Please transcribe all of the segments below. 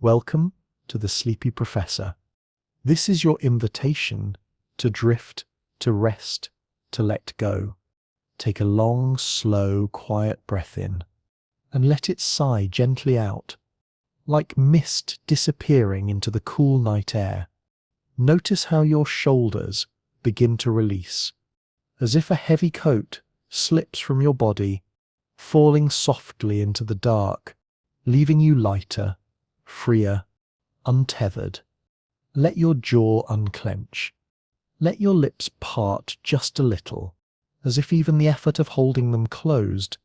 Welcome to the Sleepy Professor. This is your invitation to drift, to rest, to let go. Take a long, slow, quiet breath in and let it sigh gently out, like mist disappearing into the cool night air. Notice how your shoulders begin to release, as if a heavy coat slips from your body, falling softly into the dark, leaving you lighter, freer, untethered. Let your jaw unclench. Let your lips part just a little, as if even the effort of holding them closed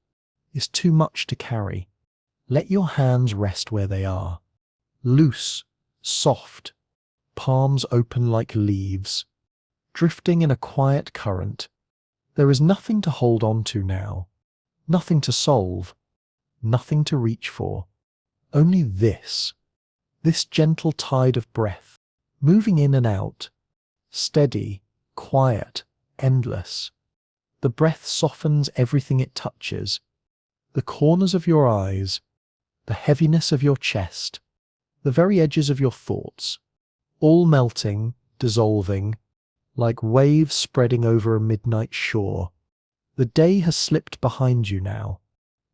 is too much to carry. Let your hands rest where they are, loose, soft, palms open like leaves, drifting in a quiet current. There is nothing to hold on to now, nothing to solve, nothing to reach for. Only this gentle tide of breath, moving in and out, steady, quiet, endless. The breath softens everything it touches, the corners of your eyes, the heaviness of your chest, the very edges of your thoughts, all melting, dissolving, like waves spreading over a midnight shore. The day has slipped behind you now.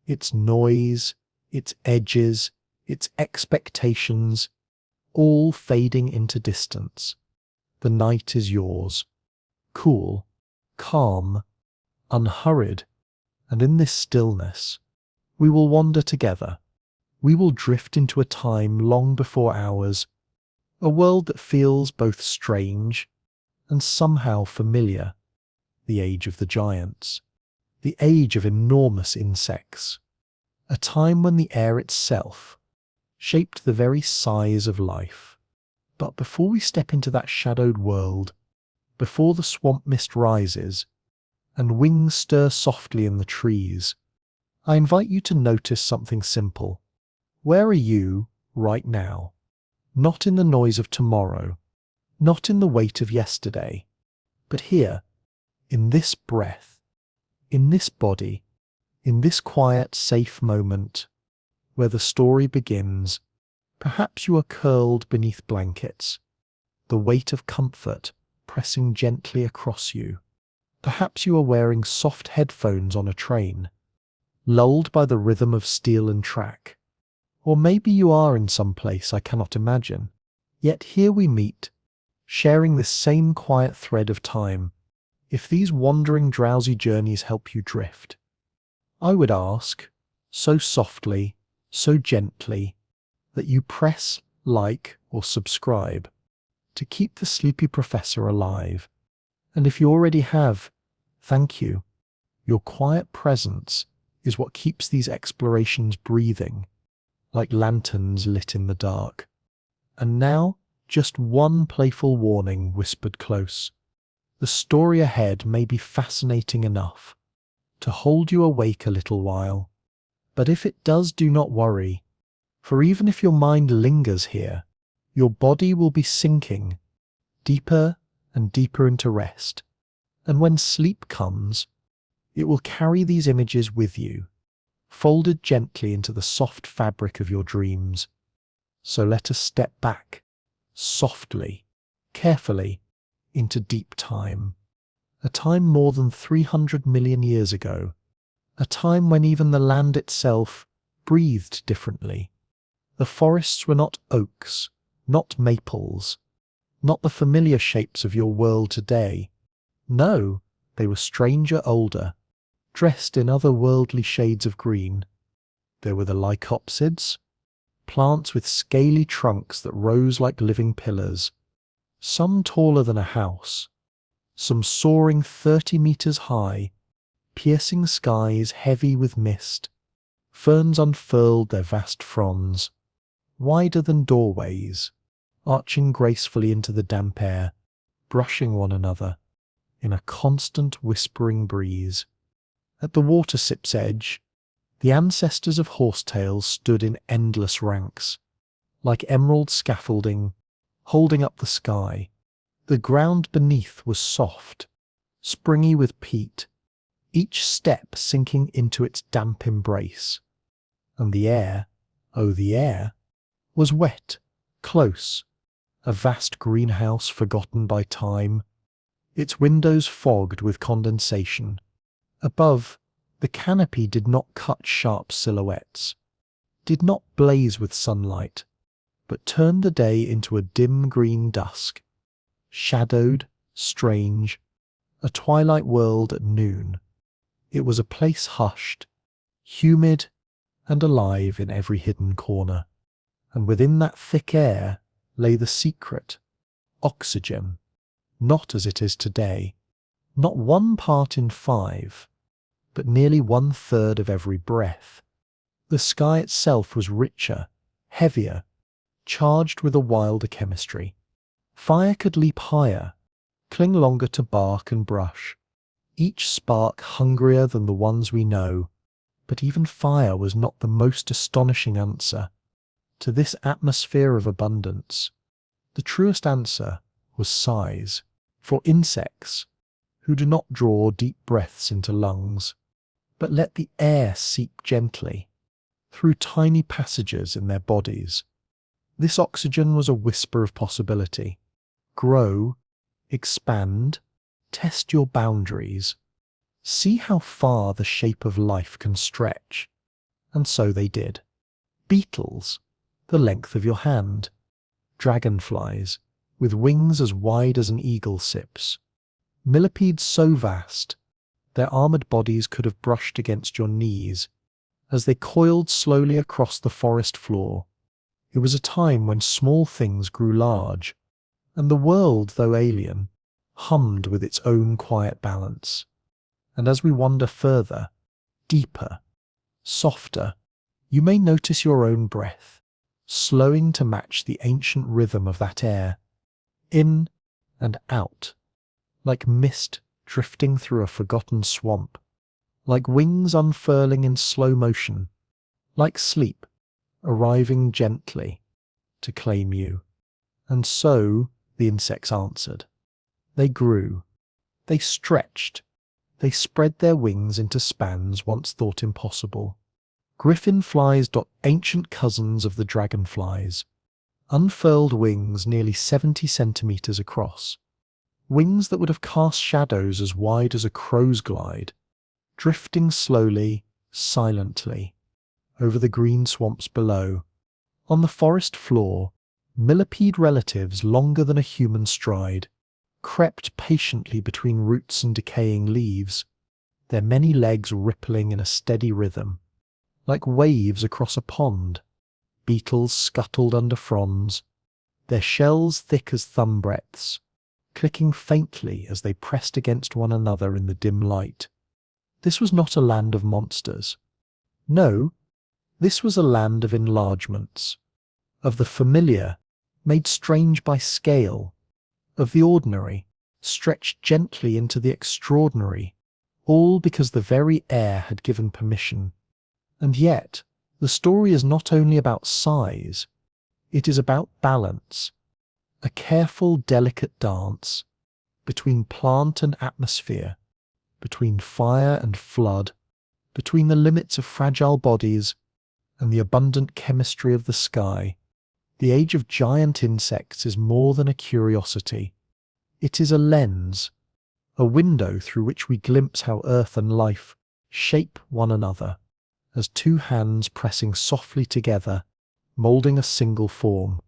Its noise, its edges, its expectations, all fading into distance. The night is yours, cool, calm, unhurried, and in this stillness, we will wander together. We will drift into a time long before ours, a world that feels both strange and somehow familiar, the age of the giants, the age of enormous insects, a time when the air itself shaped the very size of life. But before we step into that shadowed world, before the swamp mist rises and wings stir softly in the trees, I invite you to notice something simple. Where are you right now? Not in the noise of tomorrow, not in the weight of yesterday, but here, in this breath, in this body, in this quiet, safe moment where the story begins. Perhaps you are curled beneath blankets, the weight of comfort pressing gently across you. Perhaps you are wearing soft headphones on a train, lulled by the rhythm of steel and track. Or maybe you are in some place I cannot imagine. Yet here we meet, sharing this same quiet thread of time. If these wandering, drowsy journeys help you drift, I would ask, so softly, so gently, that you press like or subscribe to keep the Sleepy Professor alive. And if you already have, thank you. Your quiet presence is what keeps these explorations breathing, like lanterns lit in the dark. And now, just one playful warning whispered close. The story ahead may be fascinating enough to hold you awake a little while. But if it does, do not worry, for even if your mind lingers here, your body will be sinking deeper and deeper into rest. And when sleep comes, it will carry these images with you, folded gently into the soft fabric of your dreams. So let us step back, softly, carefully, into deep time. A time more than 300 million years ago. A time when even the land itself breathed differently. The forests were not oaks, not maples, not the familiar shapes of your world today. No, they were stranger, older, dressed in otherworldly shades of green. There were the lycopsids, plants with scaly trunks that rose like living pillars, some taller than a house, some soaring 30 meters high, piercing skies heavy with mist. Ferns unfurled their vast fronds, wider than doorways, arching gracefully into the damp air, brushing one another in a constant whispering breeze. At the watersip's edge, the ancestors of horsetails stood in endless ranks, like emerald scaffolding, holding up the sky. The ground beneath was soft, springy with peat, each step sinking into its damp embrace. And the air, oh the air, was wet, close, a vast greenhouse forgotten by time, its windows fogged with condensation. Above, the canopy did not cut sharp silhouettes, did not blaze with sunlight, but turned the day into a dim green dusk, shadowed, strange, a twilight world at noon. It was a place hushed, humid, and alive in every hidden corner. And within that thick air lay the secret, oxygen, not as it is today, not 1 part in 5, but nearly 1/3 of every breath. The sky itself was richer, heavier, charged with a wilder chemistry. Fire could leap higher, cling longer to bark and brush, each spark hungrier than the ones we know. But even fire was not the most astonishing answer to this atmosphere of abundance. The truest answer was size. For insects, who do not draw deep breaths into lungs, but let the air seep gently through tiny passages in their bodies, this oxygen was a whisper of possibility. Grow, expand, test your boundaries. See how far the shape of life can stretch. And so they did. Beetles, the length of your hand. Dragonflies, with wings as wide as an eagle sips. Millipedes so vast, their armoured bodies could have brushed against your knees, as they coiled slowly across the forest floor. It was a time when small things grew large, and the world, though alien, hummed with its own quiet balance. And as we wander further, deeper, softer, you may notice your own breath, slowing to match the ancient rhythm of that air, in and out, like mist drifting through a forgotten swamp, like wings unfurling in slow motion, like sleep arriving gently to claim you. And so the insects answered. They grew, they stretched, they spread their wings into spans once thought impossible. Griffinflies, ancient cousins of the dragonflies, unfurled wings nearly 70 centimetres across, wings that would have cast shadows as wide as a crow's glide, drifting slowly, silently, over the green swamps below. On the forest floor, millipede relatives longer than a human stride crept patiently between roots and decaying leaves, their many legs rippling in a steady rhythm, like waves across a pond. Beetles scuttled under fronds, their shells thick as thumb breadths, clicking faintly as they pressed against one another in the dim light. This was not a land of monsters. No, this was a land of enlargements, of the familiar, made strange by scale, of the ordinary, stretched gently into the extraordinary, all because the very air had given permission. And yet, the story is not only about size, it is about balance, a careful, delicate dance between plant and atmosphere, between fire and flood, between the limits of fragile bodies and the abundant chemistry of the sky. The age of giant insects is more than a curiosity. It is a lens, a window through which we glimpse how earth and life shape one another, as two hands pressing softly together, moulding a single form.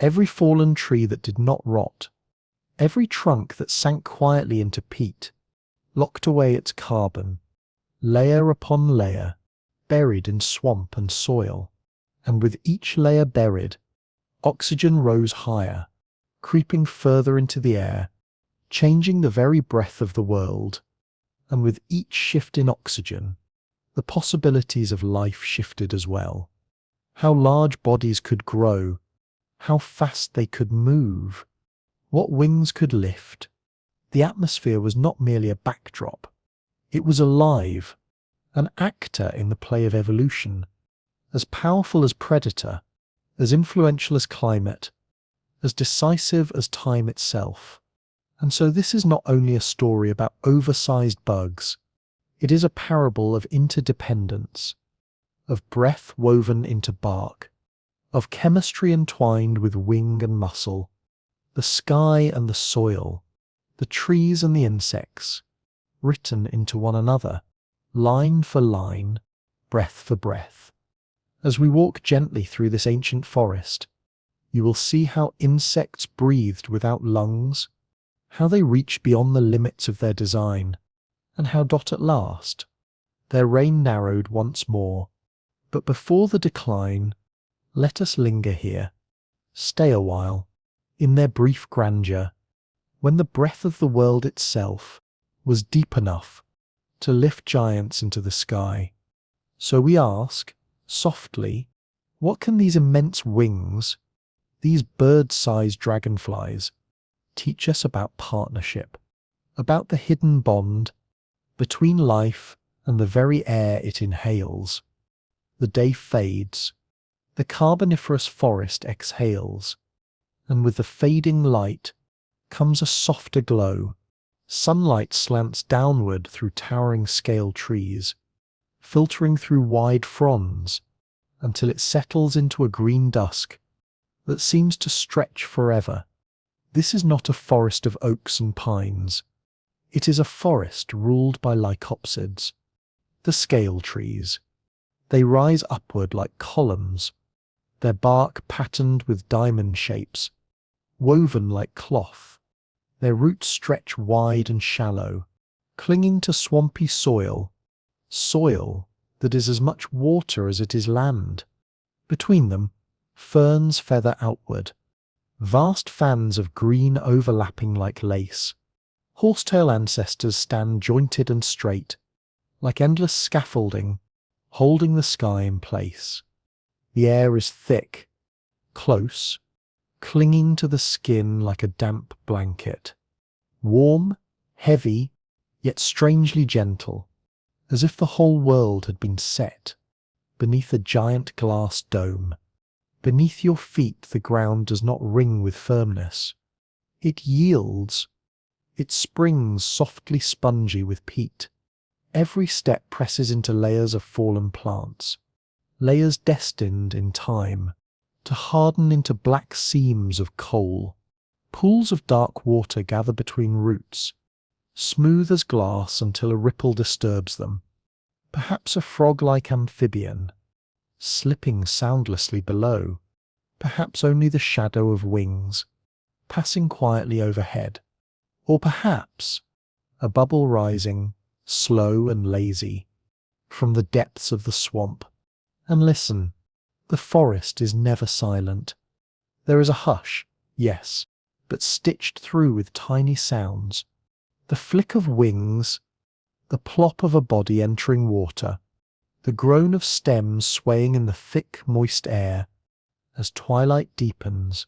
Every fallen tree that did not rot, every trunk that sank quietly into peat, locked away its carbon, layer upon layer, buried in swamp and soil. And with each layer buried, oxygen rose higher, creeping further into the air, changing the very breath of the world. And with each shift in oxygen, the possibilities of life shifted as well. How large bodies could grow, how fast they could move, what wings could lift. The atmosphere was not merely a backdrop. It was alive, an actor in the play of evolution, as powerful as predator, as influential as climate, as decisive as time itself. And so this is not only a story about oversized bugs, it is a parable of interdependence, of breath woven into bark, of chemistry entwined with wing and muscle, the sky and the soil, the trees and the insects, written into one another, line for line, breath for breath. As we walk gently through this ancient forest, you will see how insects breathed without lungs, how they reach beyond the limits of their design, and how at last, their reign narrowed once more. But before the decline, let us linger here, stay a while, in their brief grandeur, when the breath of the world itself was deep enough to lift giants into the sky. So we ask, softly, what can these immense wings, these bird-sized dragonflies, teach us about partnership, about the hidden bond between life and the very air it inhales? The day fades, the Carboniferous forest exhales, and with the fading light comes a softer glow. Sunlight slants downward through towering scale trees, filtering through wide fronds until it settles into a green dusk that seems to stretch forever. This is not a forest of oaks and pines. It is a forest ruled by lycopsids, the scale trees. They rise upward like columns, their bark patterned with diamond shapes, woven like cloth. Their roots stretch wide and shallow, clinging to swampy soil that is as much water as it is land. Between them, ferns feather outward, vast fans of green overlapping like lace. Horsetail ancestors stand jointed and straight, like endless scaffolding, holding the sky in place. The air is thick, close, clinging to the skin like a damp blanket. Warm, heavy, yet strangely gentle, as if the whole world had been set beneath a giant glass dome. Beneath your feet the ground does not ring with firmness. It yields. It springs softly spongy with peat. Every step presses into layers of fallen plants, layers destined in time to harden into black seams of coal. Pools of dark water gather between roots, smooth as glass until a ripple disturbs them. Perhaps a frog-like amphibian, slipping soundlessly below. Perhaps only the shadow of wings, passing quietly overhead. Or perhaps a bubble rising, slow and lazy, from the depths of the swamp. And listen, the forest is never silent. There is a hush, yes, but stitched through with tiny sounds. The flick of wings, the plop of a body entering water, the groan of stems swaying in the thick, moist air. As twilight deepens,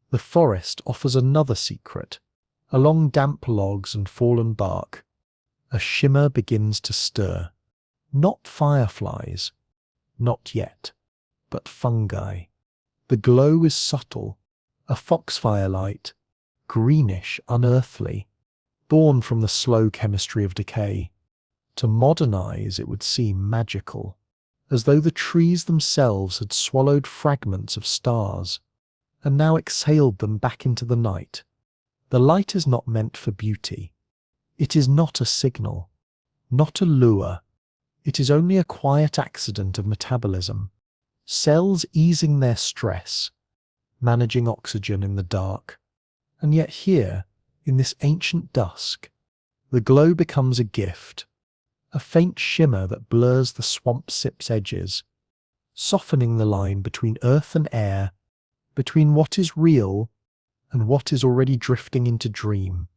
the forest offers another secret. Along damp logs and fallen bark, a shimmer begins to stir. Not fireflies, not yet, but fungi. The glow is subtle, a foxfire light, greenish, unearthly, born from the slow chemistry of decay. To modernize, it would seem magical, as though the trees themselves had swallowed fragments of stars, and now exhaled them back into the night. The light is not meant for beauty. It is not a signal, not a lure. It is only a quiet accident of metabolism. Cells easing their stress, managing oxygen in the dark. And yet here, in this ancient dusk, the glow becomes a gift, a faint shimmer that blurs the swamp sip's edges, softening the line between earth and air, between what is real and what is already drifting into dream.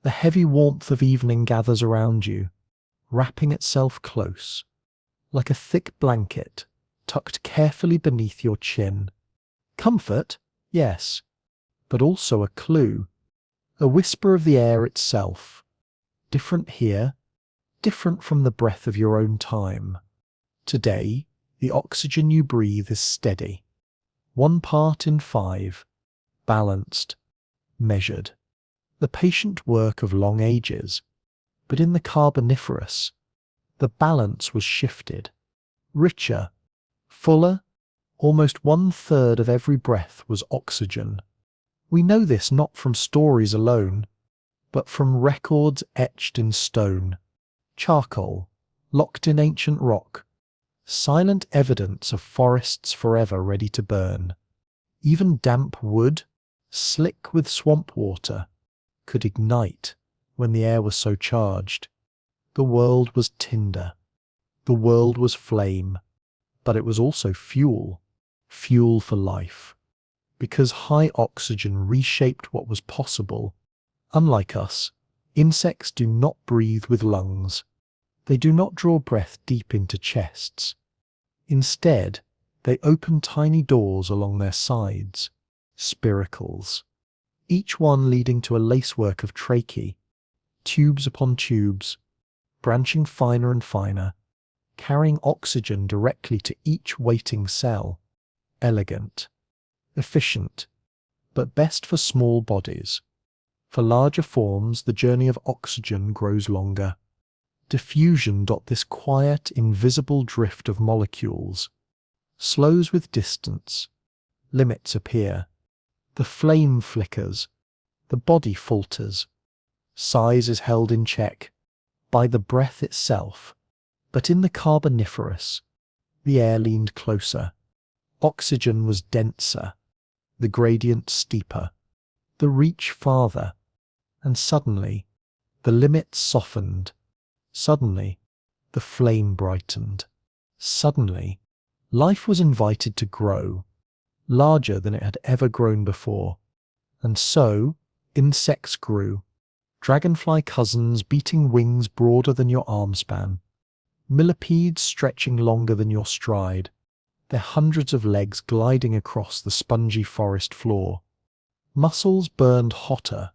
The heavy warmth of evening gathers around you, wrapping itself close, like a thick blanket tucked carefully beneath your chin. Comfort, yes, but also a clue, a whisper of the air itself. Different here, different from the breath of your own time. Today, the oxygen you breathe is steady, 1 part in 5, balanced, measured. The patient work of long ages. But in the Carboniferous, the balance was shifted. Richer, fuller, Almost 1/3 of every breath was oxygen. We know this not from stories alone, but from records etched in stone, charcoal, locked in ancient rock, silent evidence of forests forever ready to burn. Even damp wood, slick with swamp water, could ignite when the air was so charged. The world was tinder. The world was flame. But it was also fuel. Fuel for life. Because high oxygen reshaped what was possible. Unlike us, insects do not breathe with lungs. They do not draw breath deep into chests. Instead, they open tiny doors along their sides, spiracles, each one leading to a lacework of tracheae, tubes upon tubes, branching finer and finer, carrying oxygen directly to each waiting cell. Elegant, efficient, but best for small bodies. For larger forms, the journey of oxygen grows longer. Diffusion. This quiet, invisible drift of molecules slows with distance. Limits appear. The flame flickers. The body falters. Size is held in check by the breath itself. But in the Carboniferous, the air leaned closer. Oxygen was denser, the gradient steeper, the reach farther, and suddenly the limits softened. Suddenly the flame brightened. Suddenly life was invited to grow, larger than it had ever grown before. And so insects grew, dragonfly cousins beating wings broader than your arm span, millipedes stretching longer than your stride, their hundreds of legs gliding across the spongy forest floor. Muscles burned hotter,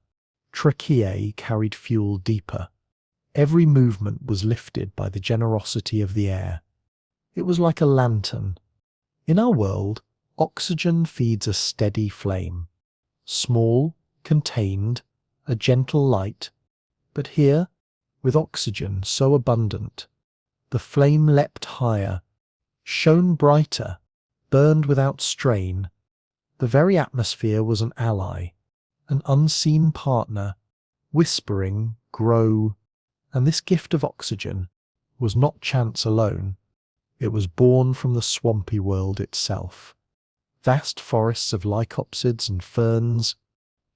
tracheae carried fuel deeper. Every movement was lifted by the generosity of the air. It was like a lantern. In our world, oxygen feeds a steady flame. Small, contained, a gentle light. But here, with oxygen so abundant, the flame leapt higher, shone brighter, burned without strain. The very atmosphere was an ally, an unseen partner, whispering, grow. And this gift of oxygen was not chance alone. It was born from the swampy world itself. Vast forests of lycopsids and ferns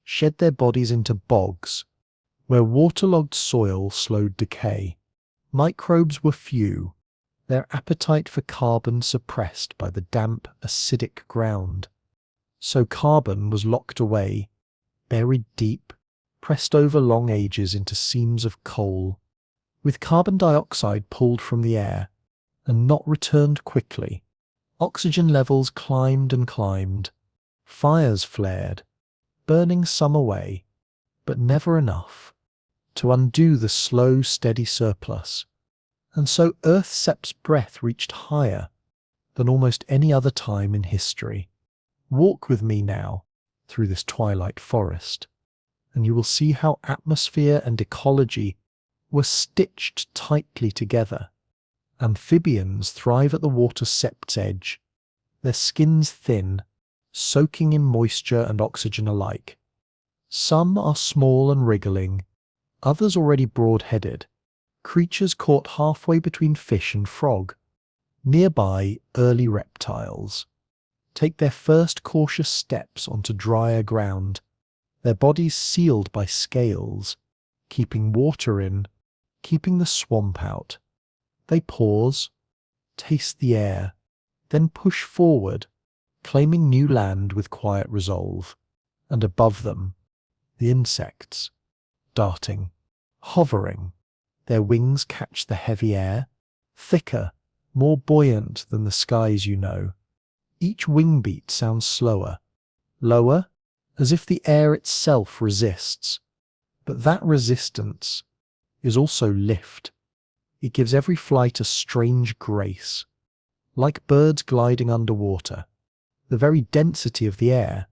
shed their bodies into bogs, where waterlogged soil slowed decay. Microbes were few, their appetite for carbon suppressed by the damp, acidic ground. So carbon was locked away, buried deep, pressed over long ages into seams of coal, with carbon dioxide pulled from the air and not returned quickly. Oxygen levels climbed and climbed. Fires flared, burning some away, but never enough to undo the slow, steady surplus. And so Earth-Sep's breath reached higher than almost any other time in history. Walk with me now through this twilight forest, and you will see how atmosphere and ecology were stitched tightly together. Amphibians thrive at the water-sept's edge, their skins thin, soaking in moisture and oxygen alike. Some are small and wriggling, others already broad-headed, creatures caught halfway between fish and frog. Nearby, early reptiles take their first cautious steps onto drier ground, their bodies sealed by scales, keeping water in, keeping the swamp out. They pause, taste the air, then push forward, claiming new land with quiet resolve. And above them, the insects, darting, hovering. Their wings catch the heavy air, thicker, more buoyant than the skies you know. Each wing beat sounds slower, lower, as if the air itself resists. But that resistance is also lift. It gives every flight a strange grace. Like birds gliding underwater, the very density of the air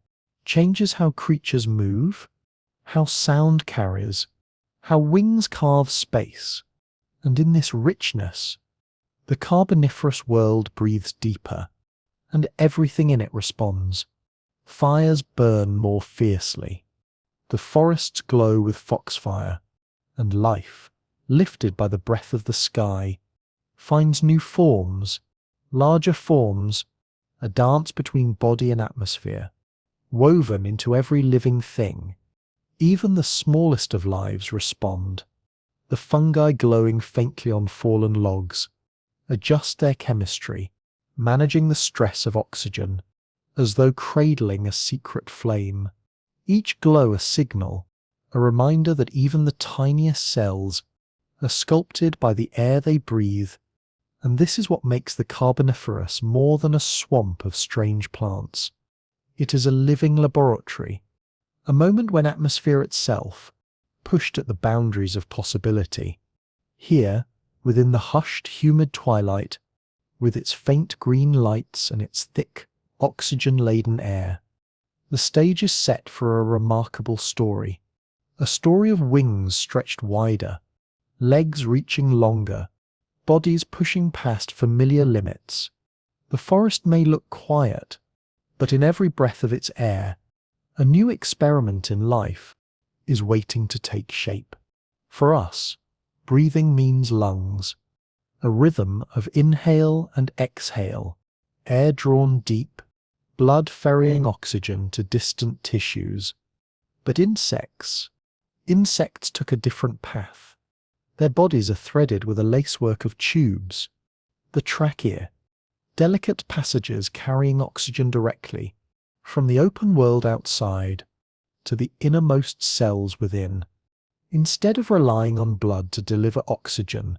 changes how creatures move, how sound carries, how wings carve space. And in this richness, the Carboniferous world breathes deeper, and everything in it responds. Fires burn more fiercely. The forests glow with foxfire, and life, lifted by the breath of the sky, finds new forms, larger forms, a dance between body and atmosphere, woven into every living thing. Even the smallest of lives respond. The fungi glowing faintly on fallen logs adjust their chemistry, managing the stress of oxygen, as though cradling a secret flame. Each glow a signal, a reminder that even the tiniest cells are sculpted by the air they breathe, and this is what makes the Carboniferous more than a swamp of strange plants. It is a living laboratory, a moment when atmosphere itself pushed at the boundaries of possibility. Here, within the hushed, humid twilight, with its faint green lights and its thick, oxygen-laden air, the stage is set for a remarkable story. A story of wings stretched wider, legs reaching longer, bodies pushing past familiar limits. The forest may look quiet, but in every breath of its air, a new experiment in life is waiting to take shape. For us, breathing means lungs, a rhythm of inhale and exhale, air drawn deep, blood ferrying oxygen to distant tissues. But insects took a different path. Their bodies are threaded with a lacework of tubes, the trachea, delicate passages carrying oxygen directly from the open world outside to the innermost cells within. Instead of relying on blood to deliver oxygen,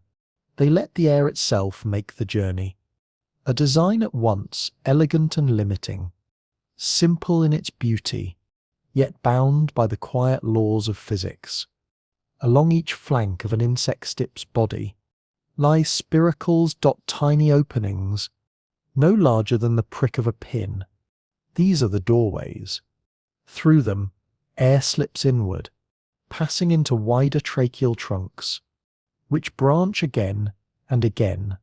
they let the air itself make the journey. A design at once elegant and limiting, simple in its beauty, yet bound by the quiet laws of physics. Along each flank of an insect stip's body lie spiracles dot tiny openings, no larger than the prick of a pin. These are the doorways. Through them, air slips inward, passing into wider tracheal trunks, which branch again and again,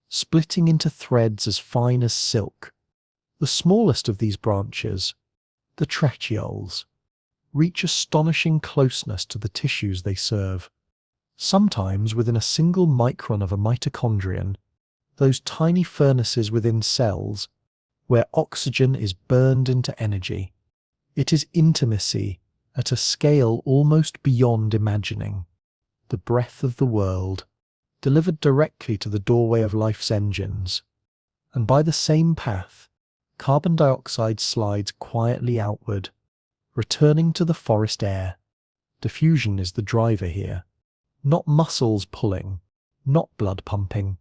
splitting into threads as fine as silk. The smallest of these branches, the tracheoles, reach astonishing closeness to the tissues they serve. Sometimes within a single micron of a mitochondrion, those tiny furnaces within cells where oxygen is burned into energy. It is intimacy at a scale almost beyond imagining. The breath of the world, delivered directly to the doorway of life's engines. And by the same path, carbon dioxide slides quietly outward, returning to the forest air. Diffusion is the driver here. Not muscles pulling, not blood pumping,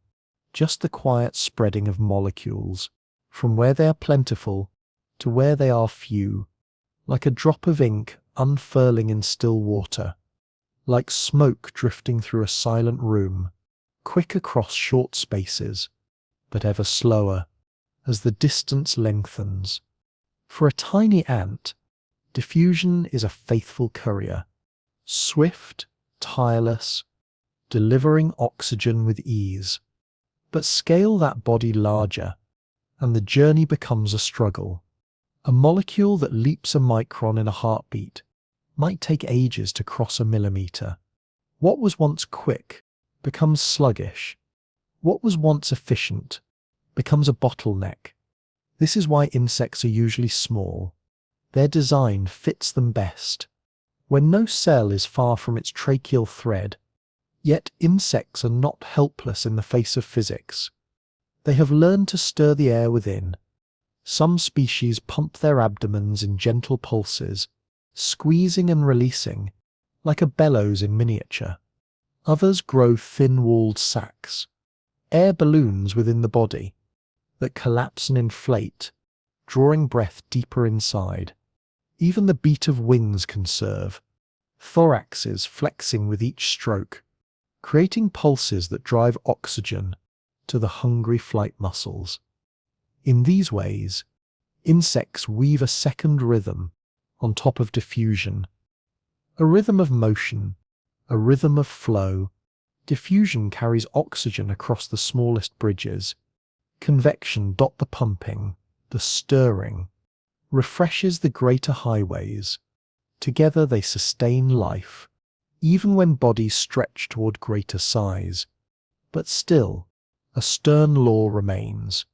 just the quiet spreading of molecules, from where they are plentiful to where they are few, like a drop of ink unfurling in still water, like smoke drifting through a silent room, quick across short spaces, but ever slower as the distance lengthens. For a tiny ant, diffusion is a faithful courier, swift, tireless, delivering oxygen with ease. But scale that body larger, and the journey becomes a struggle. A molecule that leaps a micron in a heartbeat might take ages to cross a millimeter. What was once quick becomes sluggish. What was once efficient becomes a bottleneck. This is why insects are usually small. Their design fits them best. When no cell is far from its tracheal thread, yet insects are not helpless in the face of physics. They have learned to stir the air within. Some species pump their abdomens in gentle pulses, squeezing and releasing, like a bellows in miniature. Others grow thin-walled sacs, air balloons within the body, that collapse and inflate, drawing breath deeper inside. Even the beat of wings can serve, thoraxes flexing with each stroke, creating pulses that drive oxygen to the hungry flight muscles. In these ways, insects weave a second rhythm on top of diffusion. A rhythm of motion, a rhythm of flow. Diffusion carries oxygen across the smallest bridges. Convection the pumping, the stirring, refreshes the greater highways. Together they sustain life, even when bodies stretch toward greater size. But still, a stern law remains: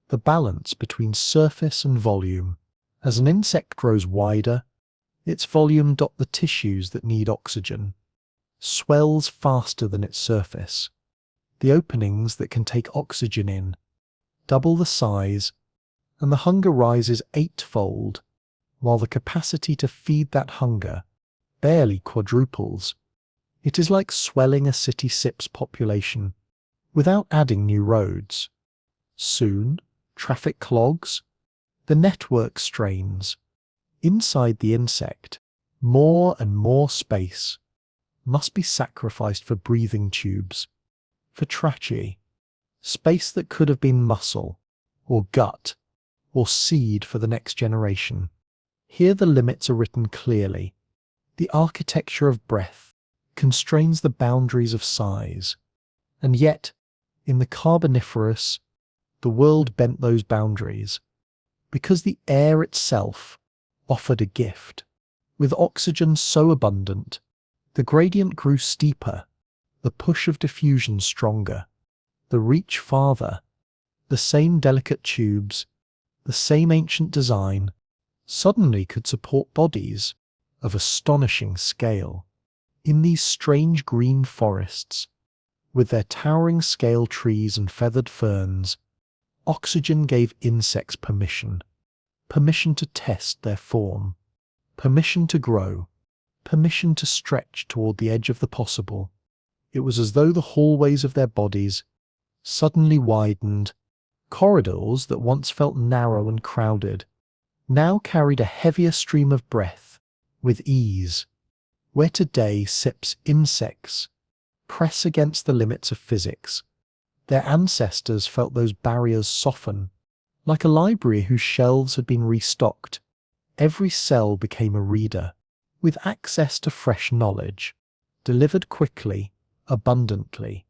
the balance between surface and volume. As an insect grows wider, its volume, the tissues that need oxygen, swells faster than its surface. The openings that can take oxygen in double the size, and the hunger rises eightfold, while the capacity to feed that hunger barely quadruples. It is like swelling a city SIP's population without adding new roads. Soon, traffic clogs, the network strains. Inside the insect, more and more space must be sacrificed for breathing tubes, for trachea, space that could have been muscle, or gut, or seed for the next generation. Here the limits are written clearly. The architecture of breath constrains the boundaries of size, and yet, in the Carboniferous, the world bent those boundaries, because the air itself offered a gift. With oxygen so abundant, the gradient grew steeper, the push of diffusion stronger, the reach farther. The same delicate tubes, the same ancient design, suddenly could support bodies of astonishing scale. In these strange green forests, with their towering scale trees and feathered ferns, oxygen gave insects permission to test their form, permission to grow, permission to stretch toward the edge of the possible. It was as though the hallways of their bodies suddenly widened. Corridors that once felt narrow and crowded now carried a heavier stream of breath with ease. Where today SIP's insects press against the limits of physics, their ancestors felt those barriers soften. Like a library whose shelves had been restocked, every cell became a reader, with access to fresh knowledge, delivered quickly, abundantly,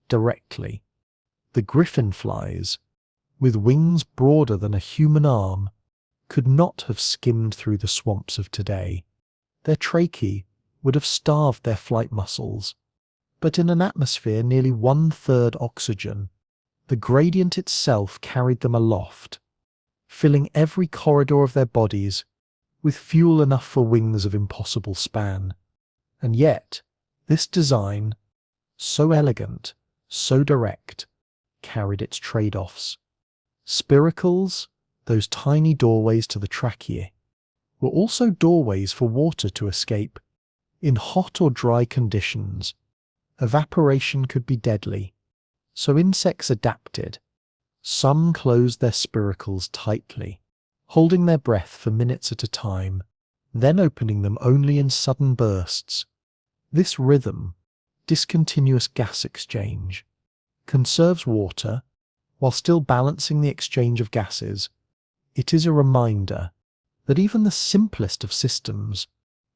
directly. The griffinflies, with wings broader than a human arm, could not have skimmed through the swamps of today. Their tracheae would have starved their flight muscles. But in an atmosphere nearly 1/3 oxygen, the gradient itself carried them aloft, filling every corridor of their bodies with fuel enough for wings of impossible span. And yet, this design, so elegant, so direct, carried its trade-offs. Spiracles, those tiny doorways to the tracheae, were also doorways for water to escape. In hot or dry conditions, evaporation could be deadly, so insects adapted. Some closed their spiracles tightly, holding their breath for minutes at a time, then opening them only in sudden bursts. This rhythm, discontinuous gas exchange, conserves water while still balancing the exchange of gases. It is a reminder that even the simplest of systems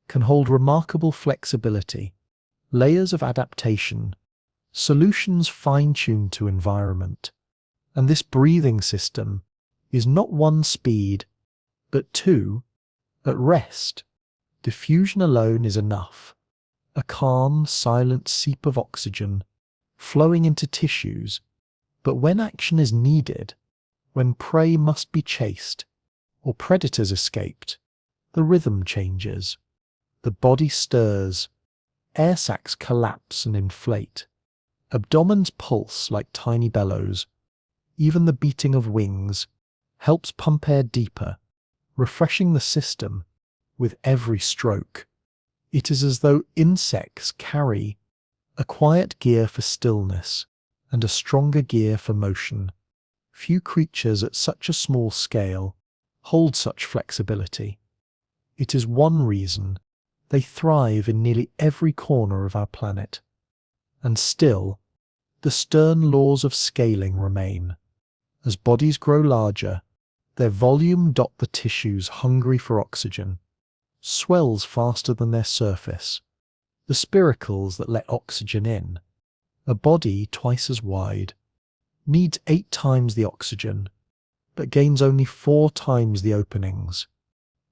can hold remarkable flexibility, layers of adaptation, solutions fine-tuned to environment. And this breathing system is not one speed, but two. At rest, diffusion alone is enough. A calm, silent seep of oxygen flowing into tissues. But when action is needed, when prey must be chased, or predators escaped, the rhythm changes. The body stirs, air sacs collapse and inflate, abdomens pulse like tiny bellows. Even the beating of wings helps pump air deeper, refreshing the system with every stroke. It is as though insects carry a quiet gear for stillness and a stronger gear for motion. Few creatures at such a small scale hold such flexibility. It is one reason they thrive in nearly every corner of our planet. And still, the stern laws of scaling remain. As bodies grow larger, their volume, the tissues hungry for oxygen, swells faster than their surface. The spiracles that let oxygen in, a body twice as wide, needs 8 times the oxygen, but gains only 4 times the openings.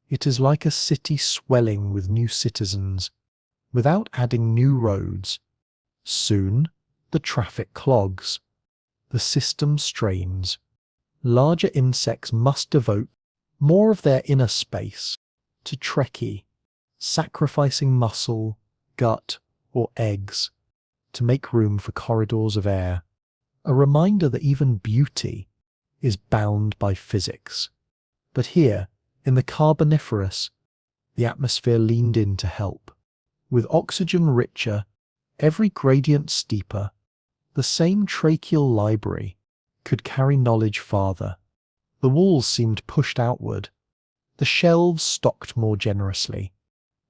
It is like a city swelling with new citizens, without adding new roads. Soon, the traffic clogs. The system strains. Larger insects must devote more of their inner space to trekkie, sacrificing muscle, gut, or eggs to make room for corridors of air. A reminder that even beauty is bound by physics. But here, in the Carboniferous, the atmosphere leaned in to help. With oxygen richer, every gradient steeper, the same tracheal library could carry knowledge farther. The walls seemed pushed outward, the shelves stocked more generously,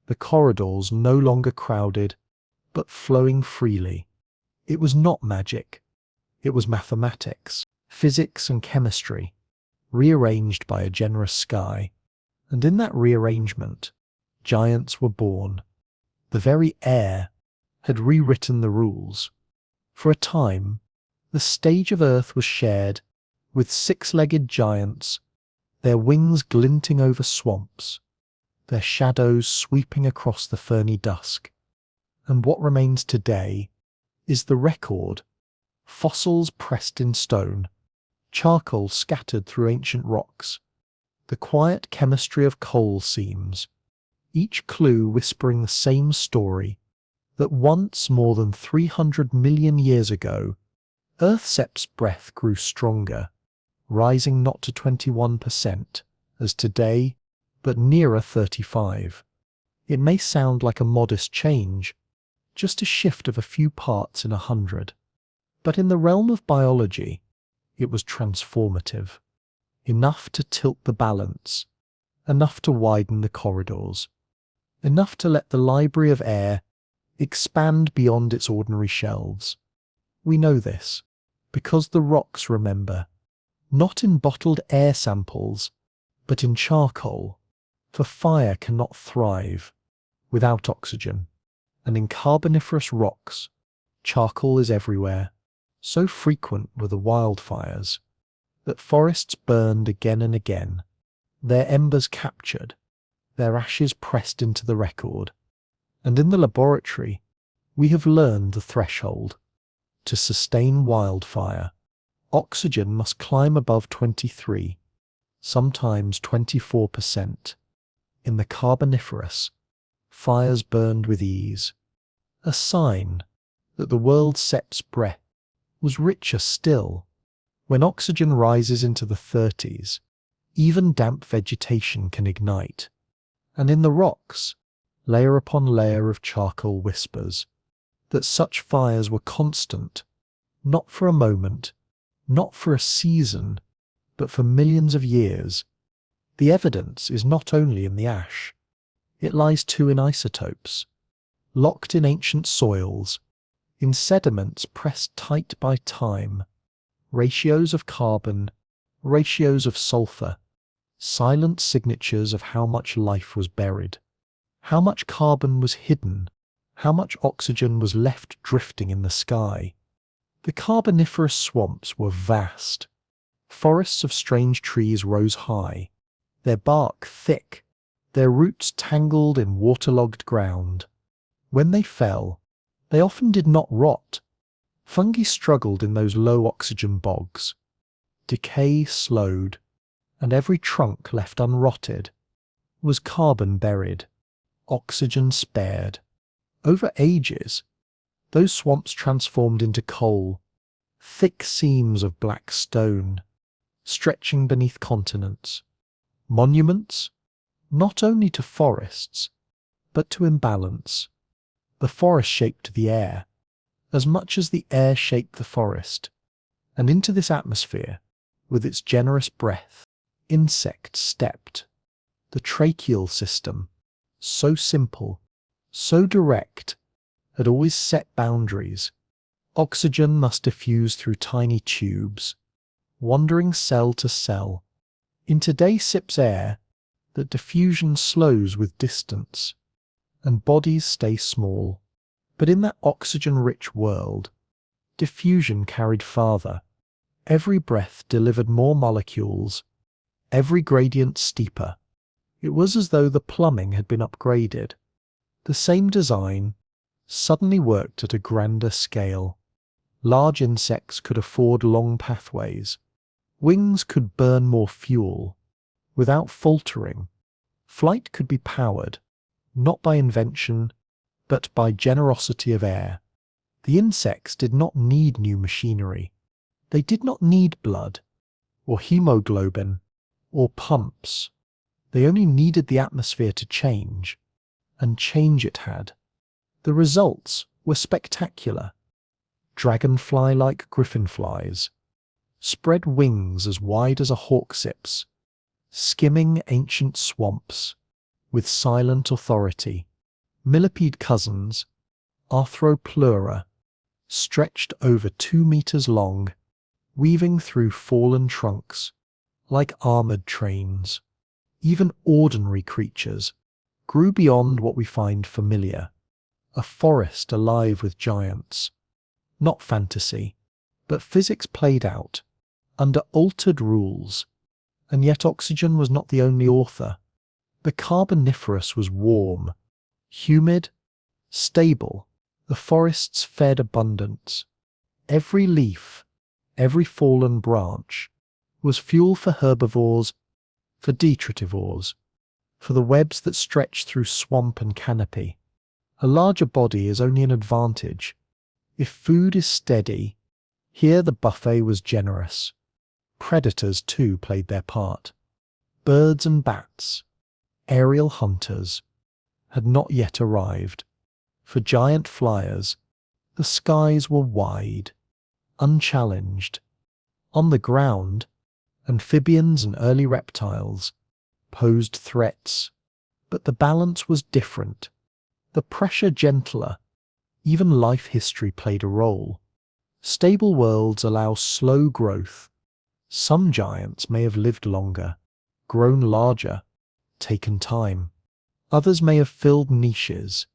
the corridors no longer crowded, but flowing freely. It was not magic. It was mathematics, physics and chemistry, rearranged by a generous sky. And in that rearrangement, giants were born. The very air had rewritten the rules. For a time, the stage of Earth was shared with 6-legged giants, their wings glinting over swamps, their shadows sweeping across the ferny dusk. And what remains today is the record: fossils pressed in stone, charcoal scattered through ancient rocks, the quiet chemistry of coal seams, each clue whispering the same story, that once, more than 300 million years ago, Earth's breath grew stronger, rising not to 21%, as today, but nearer 35. It may sound like a modest change, just a shift of a few parts in 100. But in the realm of biology, it was transformative. Enough to tilt the balance, enough to widen the corridors, enough to let the library of air expand beyond its ordinary shelves. We know this because the rocks remember, not in bottled air samples, but in charcoal, for fire cannot thrive without oxygen. And in Carboniferous rocks, charcoal is everywhere. So frequent were the wildfires that forests burned again and again, their embers captured, their ashes pressed into the record. And in the laboratory, we have learned the threshold. To sustain wildfire, oxygen must climb above 23, sometimes 24%. In the Carboniferous, fires burned with ease, a sign that the world's breath was richer still. When oxygen rises into the 30s, even damp vegetation can ignite. And in the rocks, layer upon layer of charcoal whispers that such fires were constant, not for a moment, not for a season, but for millions of years. The evidence is not only in the ash. It lies too in isotopes, locked in ancient soils, in sediments pressed tight by time, ratios of carbon, ratios of sulfur, silent signatures of how much life was buried, how much carbon was hidden, how much oxygen was left drifting in the sky. The Carboniferous swamps were vast. Forests of strange trees rose high, their bark thick, their roots tangled in waterlogged ground. When they fell, they often did not rot. Fungi struggled in those low oxygen bogs. Decay slowed, and every trunk left unrotted was carbon buried, oxygen spared. Over ages, those swamps transformed into coal, thick seams of black stone, stretching beneath continents. Monuments, not only to forests, but to imbalance. The forest shaped the air, as much as the air shaped the forest, and into this atmosphere, with its generous breath, insects stepped. The tracheal system, so simple, so direct, had always set boundaries. Oxygen must diffuse through tiny tubes, wandering cell to cell. In today's SIP's air, that diffusion slows with distance, and bodies stay small. But in that oxygen-rich world, diffusion carried farther. Every breath delivered more molecules, every gradient steeper. It was as though the plumbing had been upgraded. The same design suddenly worked at a grander scale. Large insects could afford long pathways. Wings could burn more fuel. Without faltering, flight could be powered, not by invention, but by generosity of air. The insects did not need new machinery. They did not need blood, or hemoglobin, or pumps. They only needed the atmosphere to change, and change it had. The results were spectacular. Dragonfly-like griffinflies spread wings as wide as a hawksip's, skimming ancient swamps with silent authority. Millipede cousins, Arthropleura, stretched over 2 meters long, weaving through fallen trunks like armored trains. Even ordinary creatures grew beyond what we find familiar. A forest alive with giants. Not fantasy, but physics played out, under altered rules. And yet oxygen was not the only author. The Carboniferous was warm, humid, stable. The forests fed abundance. Every leaf, every fallen branch, was fuel for herbivores, for detritivores, for the webs that stretch through swamp and canopy. A larger body is only an advantage. If food is steady, here the buffet was generous. Predators too played their part. Birds and bats, aerial hunters, had not yet arrived. For giant flyers, the skies were wide, unchallenged. On the ground, amphibians and early reptiles posed threats, but the balance was different. The pressure gentler. Even life history played a role. Stable worlds allow slow growth. Some giants may have lived longer, grown larger, taken time. Others may have filled niches,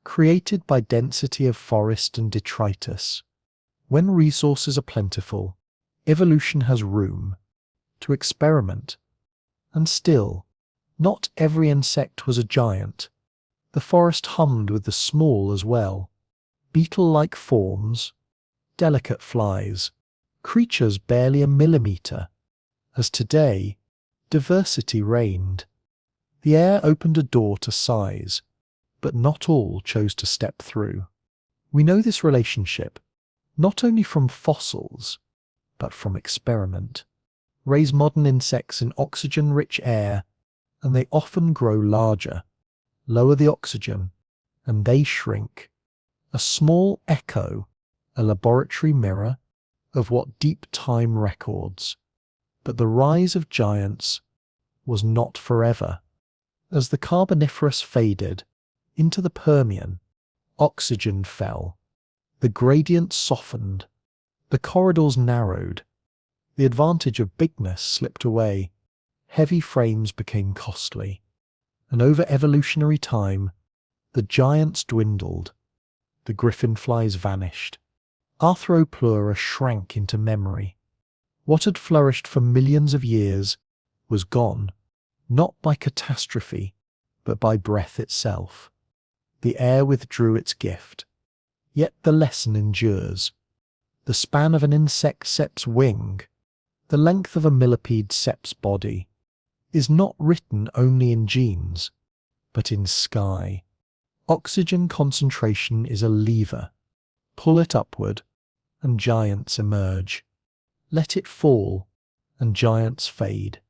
created by density of forest and detritus. When resources are plentiful, evolution has room to experiment. And still, not every insect was a giant. The forest hummed with the small as well. Beetle-like forms, delicate flies, creatures barely a millimetre. As today, diversity reigned. The air opened a door to size, but not all chose to step through. We know this relationship not only from fossils, but from experiment. Raise modern insects in oxygen-rich air, and they often grow larger. Lower the oxygen, and they shrink. A small echo, a laboratory mirror of what deep time records. But the rise of giants was not forever. As the Carboniferous faded into the Permian, oxygen fell. The gradient softened. The corridors narrowed. The advantage of bigness slipped away. Heavy frames became costly. And over evolutionary time, the giants dwindled. The griffinflies vanished. Arthropleura shrank into memory. What had flourished for millions of years was gone, not by catastrophe, but by breath itself. The air withdrew its gift. Yet the lesson endures. The span of an insect sep's wing, the length of a millipede sep's body, is not written only in genes, but in sky. Oxygen concentration is a lever. Pull it upward, and giants emerge. Let it fall, and giants fade.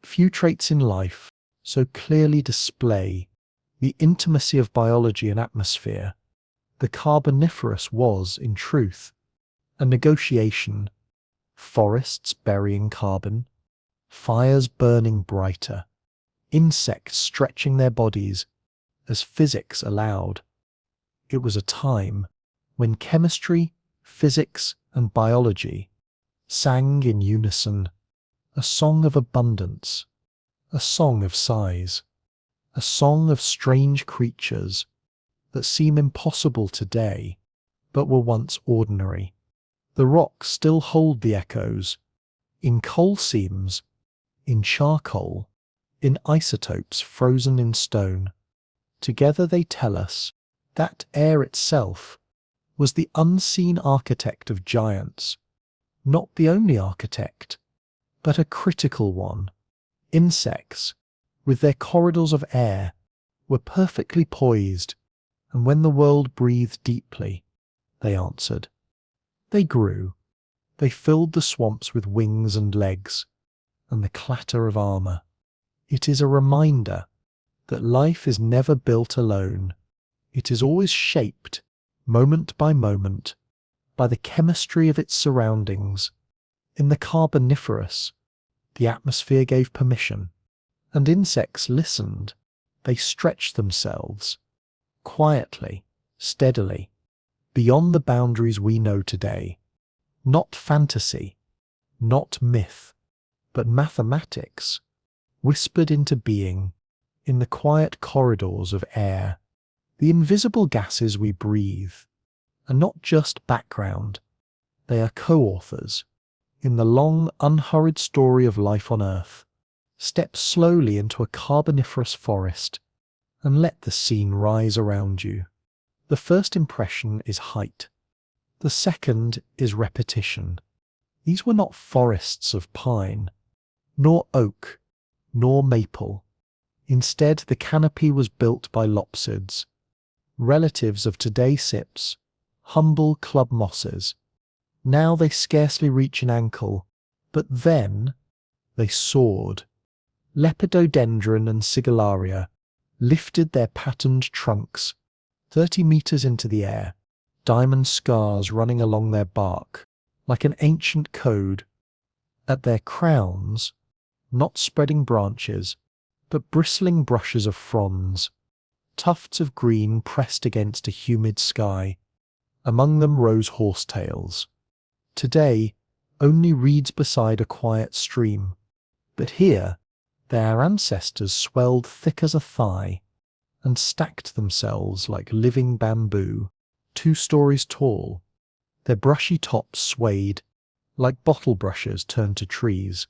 Few traits in life so clearly display the intimacy of biology and atmosphere. The Carboniferous was, in truth, a negotiation. Forests burying carbon, fires burning brighter, insects stretching their bodies as physics allowed. It was a time when chemistry, physics, and biology sang in unison, a song of abundance, a song of size, a song of strange creatures that seem impossible today, but were once ordinary. The rocks still hold the echoes, in coal seams, in charcoal, in isotopes frozen in stone. Together they tell us that air itself was the unseen architect of giants, not the only architect, but a critical one. Insects, with their corridors of air, were perfectly poised, and when the world breathed deeply, they answered. They grew. They filled the swamps with wings and legs, and the clatter of armour. It is a reminder that life is never built alone. It is always shaped, moment by moment, by the chemistry of its surroundings. In the Carboniferous, the atmosphere gave permission, and insects listened. They stretched themselves, quietly, steadily, beyond the boundaries we know today. Not fantasy, not myth, but mathematics, whispered into being in the quiet corridors of air. The invisible gases we breathe are not just background, they are co-authors in the long, unhurried story of life on Earth. Step slowly into a carboniferous forest and let the scene rise around you. The first impression is height. The second is repetition. These were not forests of pine, nor oak, nor maple. Instead, the canopy was built by lopsids, relatives of today's cyps, humble club mosses. Now they scarcely reach an ankle, but then they soared. Lepidodendron and sigillaria lifted their patterned trunks 30 meters into the air, diamond scars running along their bark like an ancient code. At their crowns, not spreading branches, but bristling brushes of fronds, tufts of green pressed against a humid sky. Among them rose horsetails. Today, only reeds beside a quiet stream, but here their ancestors swelled thick as a thigh and stacked themselves like living bamboo, 2 stories tall. Their brushy tops swayed like bottle brushes turned to trees,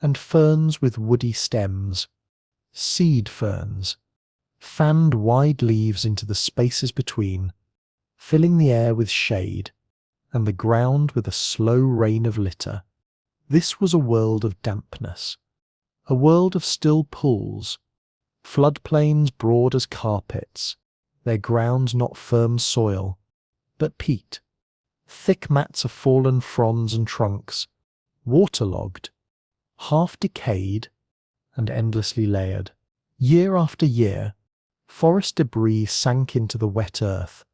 and ferns with woody stems, seed ferns, fanned wide leaves into the spaces between, filling the air with shade and the ground with a slow rain of litter. This was a world of dampness, a world of still pools, floodplains broad as carpets, their ground not firm soil, but peat, thick mats of fallen fronds and trunks, waterlogged, half-decayed, and endlessly layered. Year after year, forest debris sank into the wet earth,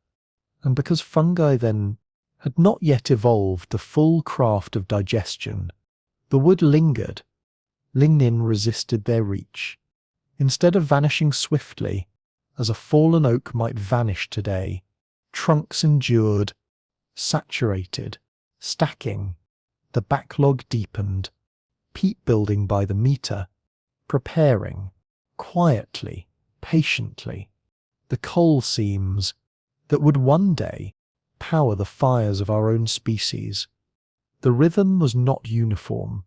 and because fungi then had not yet evolved the full craft of digestion, the wood lingered. Lignin resisted their reach. Instead of vanishing swiftly, as a fallen oak might vanish today, trunks endured, saturated, stacking. The backlog deepened, peat building by the meter, preparing, quietly, patiently, the coal seams that would one day power the fires of our own species. The rhythm was not uniform.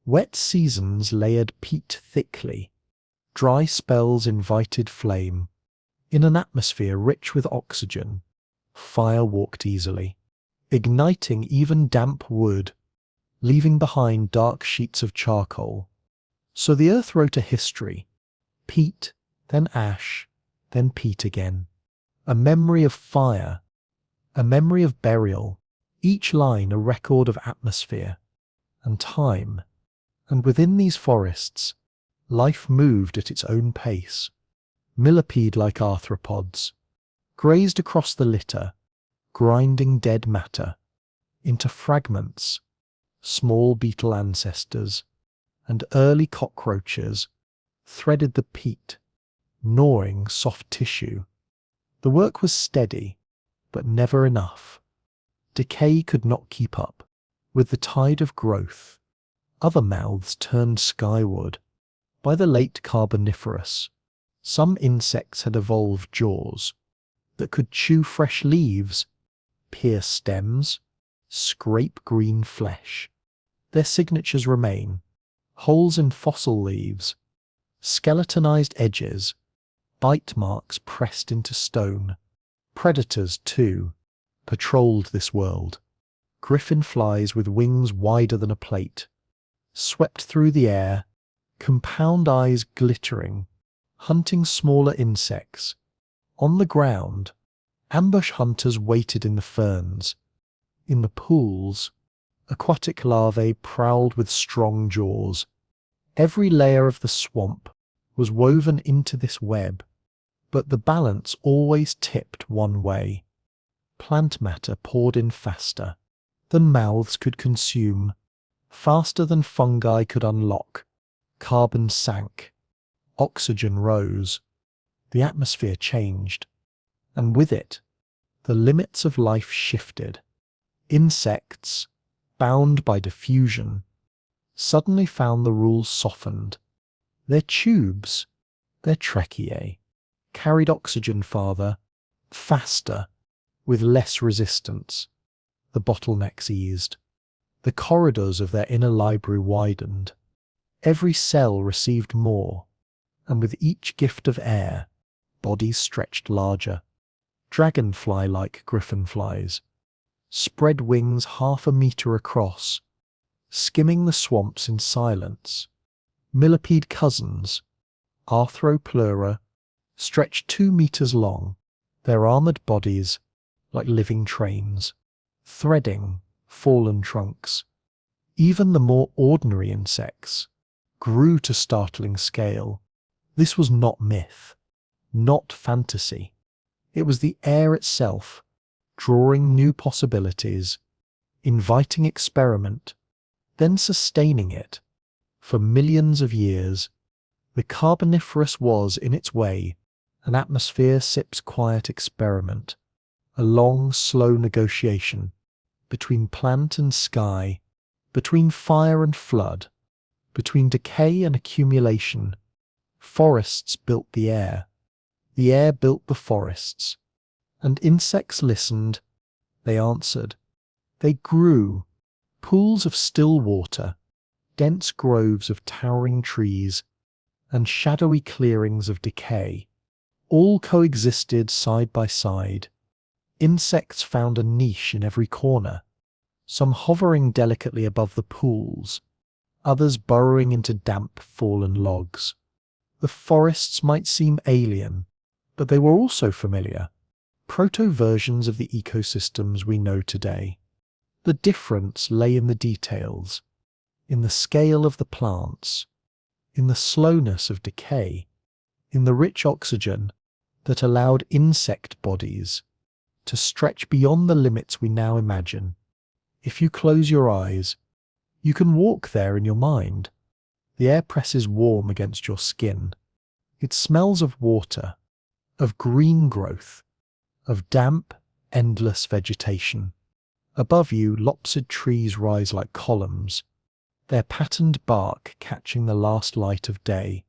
Wet seasons layered peat thickly. Dry spells invited flame. In an atmosphere rich with oxygen, fire walked easily, igniting even damp wood, leaving behind dark sheets of charcoal. So the earth wrote a history, peat, then ash, then peat again. A memory of fire, a memory of burial, each line a record of atmosphere and time. And within these forests, life moved at its own pace. Millipede-like arthropods grazed across the litter, grinding dead matter into fragments. Small beetle ancestors and early cockroaches threaded the peat, gnawing soft tissue. The work was steady, but never enough. Decay could not keep up with the tide of growth. Other mouths turned skyward. By the late Carboniferous, some insects had evolved jaws that could chew fresh leaves, pierce stems, scrape green flesh. Their signatures remain: holes in fossil leaves, skeletonized edges, bite marks pressed into stone. Predators, too, patrolled this world. Griffinflies with wings wider than a plate swept through the air, compound eyes glittering, hunting smaller insects. On the ground, ambush hunters waited in the ferns. In the pools, aquatic larvae prowled with strong jaws. Every layer of the swamp was woven into this web, but the balance always tipped one way. Plant matter poured in faster than mouths could consume, faster than fungi could unlock. Carbon sank, oxygen rose, the atmosphere changed, and with it, the limits of life shifted. Insects, bound by diffusion, suddenly found the rules softened. Their tubes, their tracheae, carried oxygen farther, faster, with less resistance. The bottlenecks eased. The corridors of their inner library widened. Every cell received more, and with each gift of air, bodies stretched larger. Dragonfly-like griffinflies spread wings 1/2 meter across, skimming the swamps in silence. Millipede cousins, Arthropleura, stretched 2 meters long, their armored bodies like living trains, threading fallen trunks. Even the more ordinary insects grew to startling scale. This was not myth, not fantasy. It was the air itself, drawing new possibilities, inviting experiment, then sustaining it. For millions of years, the Carboniferous was, in its way, an atmosphere sips quiet experiment, a long, slow negotiation between plant and sky, between fire and flood, between decay and accumulation. Forests built the air built the forests, and insects listened, they answered. They grew, pools of still water, dense groves of towering trees, and shadowy clearings of decay. All coexisted side by side. Insects found a niche in every corner, some hovering delicately above the pools, others burrowing into damp, fallen logs. The forests might seem alien, but they were also familiar, proto-versions of the ecosystems we know today. The difference lay in the details, in the scale of the plants, in the slowness of decay, in the rich oxygen that allowed insect bodies to stretch beyond the limits we now imagine. If you close your eyes, you can walk there in your mind. The air presses warm against your skin. It smells of water, of green growth, of damp, endless vegetation. Above you, lopsid trees rise like columns, their patterned bark catching the last light of day.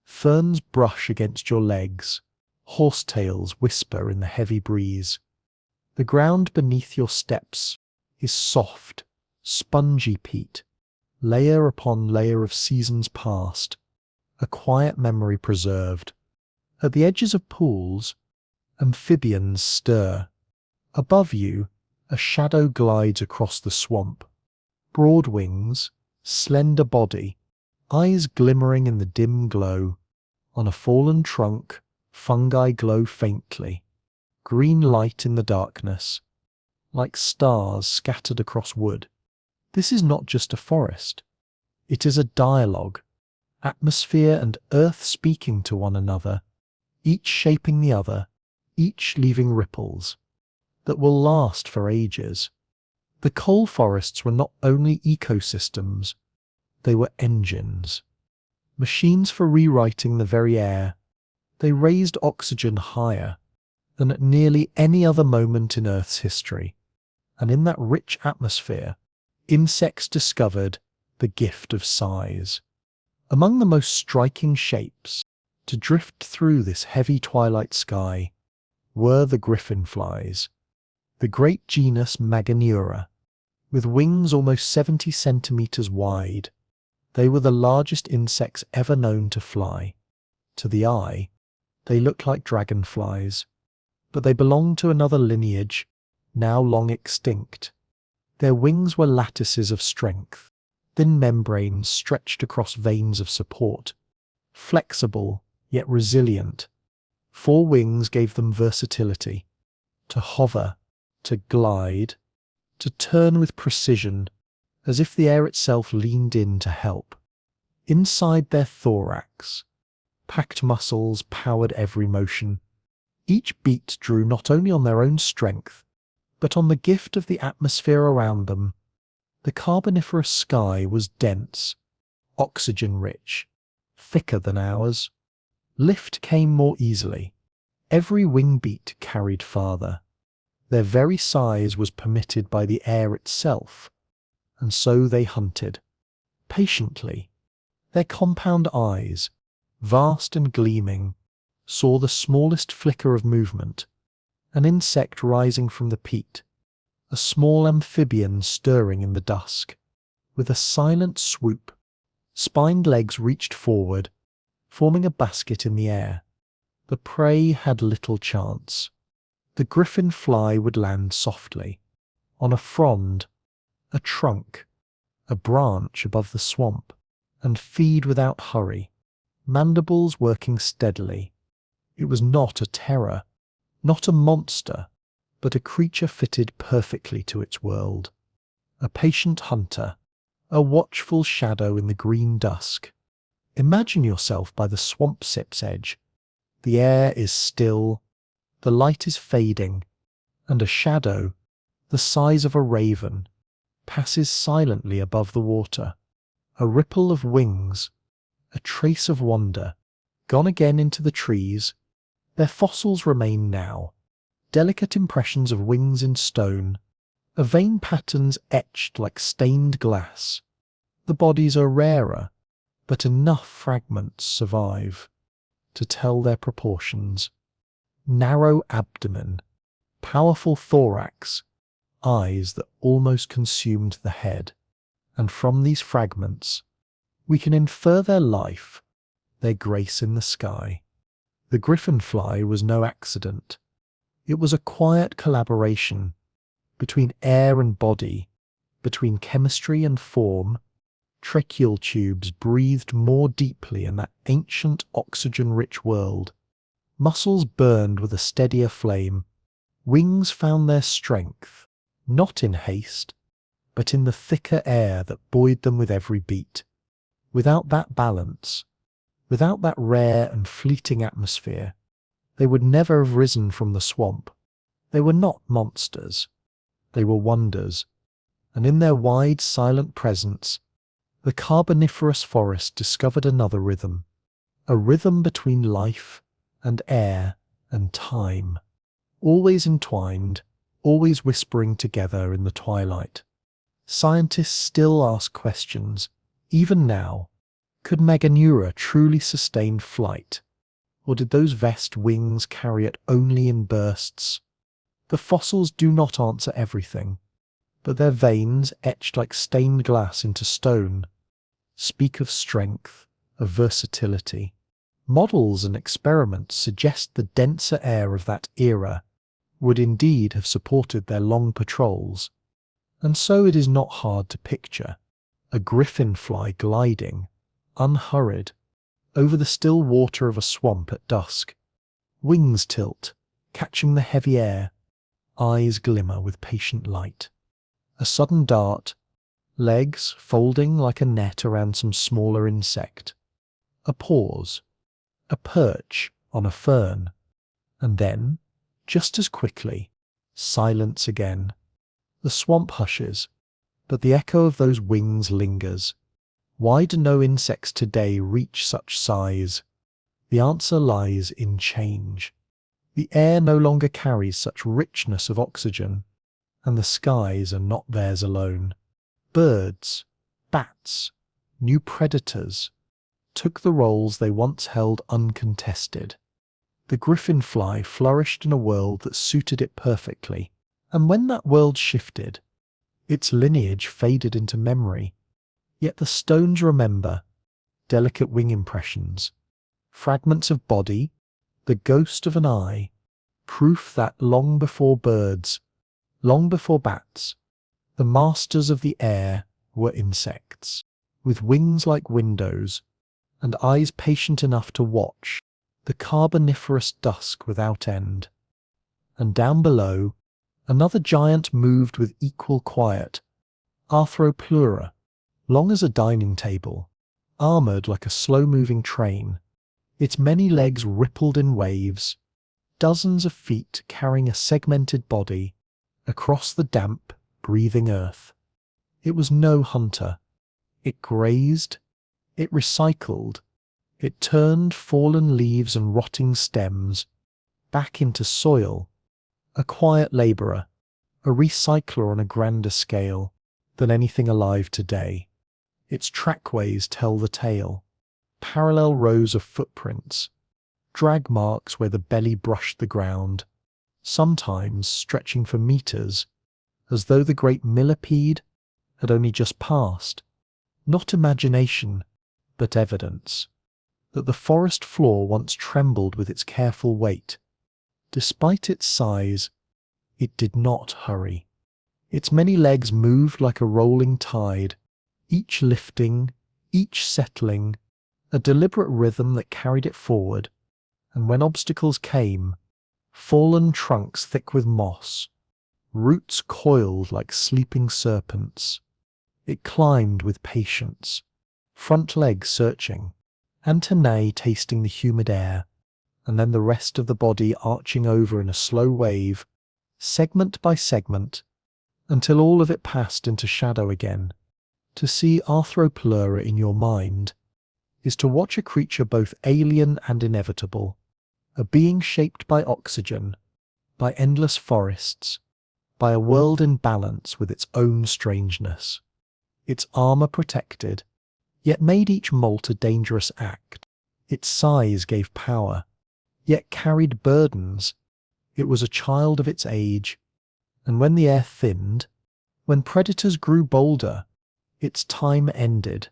Ferns brush against your legs, horsetails whisper in the heavy breeze. The ground beneath your steps is soft, spongy peat, layer upon layer of seasons past, a quiet memory preserved. At the edges of pools, amphibians stir. Above you, a shadow glides across the swamp. Broad wings, slender body, eyes glimmering in the dim glow. On a fallen trunk, fungi glow faintly, green light in the darkness, like stars scattered across wood. This is not just a forest. It is a dialogue, atmosphere and earth speaking to one another, each shaping the other, each leaving ripples that will last for ages. The coal forests were not only ecosystems, they were engines, machines for rewriting the very air. They raised oxygen higher than at nearly any other moment in Earth's history, and in that rich atmosphere, insects discovered the gift of size. Among the most striking shapes to drift through this heavy twilight sky were the griffinflies, the great genus Maganura, With wings almost 70 centimeters wide, they were the largest insects ever known to fly. To the eye, they looked like dragonflies, but they belonged to another lineage, now long extinct. Their wings were lattices of strength, thin membranes stretched across veins of support, flexible yet resilient. 4 wings gave them versatility, to hover, to glide, to turn with precision, as if the air itself leaned in to help. Inside their thorax, packed muscles powered every motion. Each beat drew not only on their own strength, but on the gift of the atmosphere around them. The Carboniferous sky was dense, oxygen-rich, thicker than ours. Lift came more easily. Every wing beat carried farther. Their very size was permitted by the air itself, and so they hunted, patiently. Their compound eyes, vast and gleaming, saw the smallest flicker of movement, an insect rising from the peat, a small amphibian stirring in the dusk. With a silent swoop, spined legs reached forward, forming a basket in the air. The prey had little chance. The griffinfly would land softly, on a frond, a trunk, a branch above the swamp, and feed without hurry, mandibles working steadily. It was not a terror, not a monster, but a creature fitted perfectly to its world. A patient hunter, a watchful shadow in the green dusk. Imagine yourself by the swamp sip's edge. The air is still, the light is fading, and a shadow, the size of a raven, passes silently above the water. A ripple of wings, a trace of wonder, gone again into the trees. Their fossils remain now, delicate impressions of wings in stone, of vein patterns etched like stained glass. The bodies are rarer, but enough fragments survive to tell their proportions. Narrow abdomen, powerful thorax, eyes that almost consumed the head, and from these fragments we can infer their life, their grace in the sky. The griffinfly was no accident. It was a quiet collaboration between air and body, between chemistry and form. Tracheal tubes breathed more deeply in that ancient oxygen-rich world. Muscles burned with a steadier flame. Wings found their strength, not in haste, but in the thicker air that buoyed them with every beat. Without that balance, without that rare and fleeting atmosphere, they would never have risen from the swamp. They were not monsters. They were wonders, and in their wide, silent presence, the Carboniferous forest discovered another rhythm, a rhythm between life and air and time, always entwined, always whispering together in the twilight. Scientists still ask questions, even now. Could Meganeura truly sustain flight, or did those vest wings carry it only in bursts? The fossils do not answer everything, but their veins, etched like stained glass into stone, speak of strength, of versatility. Models and experiments suggest the denser air of that era would indeed have supported their long patrols, and so it is not hard to picture a griffinfly gliding, unhurried, over the still water of a swamp at dusk. Wings tilt, catching the heavy air, eyes glimmer with patient light. A sudden dart, legs folding like a net around some smaller insect. A pause, a perch on a fern, and then, just as quickly, silence again. The swamp hushes, but the echo of those wings lingers. Why do no insects today reach such size? The answer lies in change. The air no longer carries such richness of oxygen, and the skies are not theirs alone. Birds, bats, new predators, took the roles they once held uncontested. The griffinfly flourished in a world that suited it perfectly, and when that world shifted, Its lineage faded into memory, yet the stones remember delicate wing impressions, fragments of body, the ghost of an eye, proof that long before birds, long before bats, the masters of the air were insects, with wings like windows and eyes patient enough to watch the carboniferous dusk without end. And down below, another giant moved with equal quiet, Arthropleura, long as a dining table, armoured like a slow-moving train. Its many legs rippled in waves, dozens of feet carrying a segmented body across the damp, breathing earth. It was no hunter. It grazed, it recycled, it turned fallen leaves and rotting stems back into soil, a quiet labourer, a recycler on a grander scale than anything alive today. Its trackways tell the tale, parallel rows of footprints, drag marks where the belly brushed the ground, sometimes stretching for meters, as though the great millipede had only just passed. Not imagination, but evidence that the forest floor once trembled with its careful weight. Despite its size, it did not hurry. Its many legs moved like a rolling tide, each lifting, each settling, a deliberate rhythm that carried it forward, and when obstacles came, fallen trunks thick with moss, roots coiled like sleeping serpents, it climbed with patience, front legs searching, antennae tasting the humid air, and then the rest of the body arching over in a slow wave, segment by segment, until all of it passed into shadow again. To see Arthropleura in your mind is to watch a creature both alien and inevitable, a being shaped by oxygen, by endless forests, by a world in balance with its own strangeness. Its armour protected, yet made each molt a dangerous act. Its size gave power, yet carried burdens. It was a child of its age, and when the air thinned, when predators grew bolder, its time ended.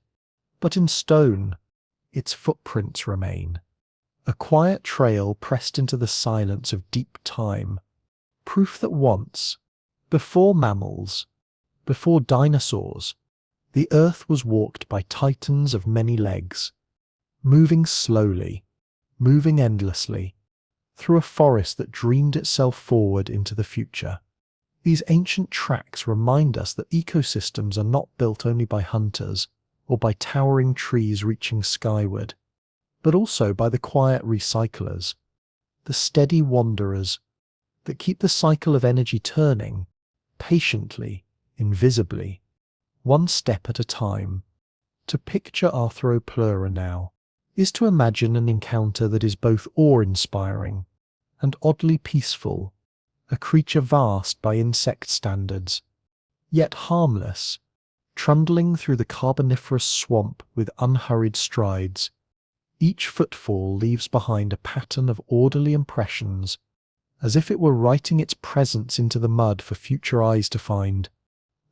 But in stone, its footprints remain, a quiet trail pressed into the silence of deep time, proof that once, before mammals, before dinosaurs, the earth was walked by titans of many legs, moving slowly, moving endlessly, through a forest that dreamed itself forward into the future. These ancient tracks remind us that ecosystems are not built only by hunters or by towering trees reaching skyward, but also by the quiet recyclers, the steady wanderers that keep the cycle of energy turning, patiently, invisibly, one step at a time. To picture Arthropleura now is to imagine an encounter that is both awe-inspiring and oddly peaceful, a creature vast by insect standards, yet harmless, trundling through the Carboniferous swamp with unhurried strides. Each footfall leaves behind a pattern of orderly impressions, as if it were writing its presence into the mud for future eyes to find.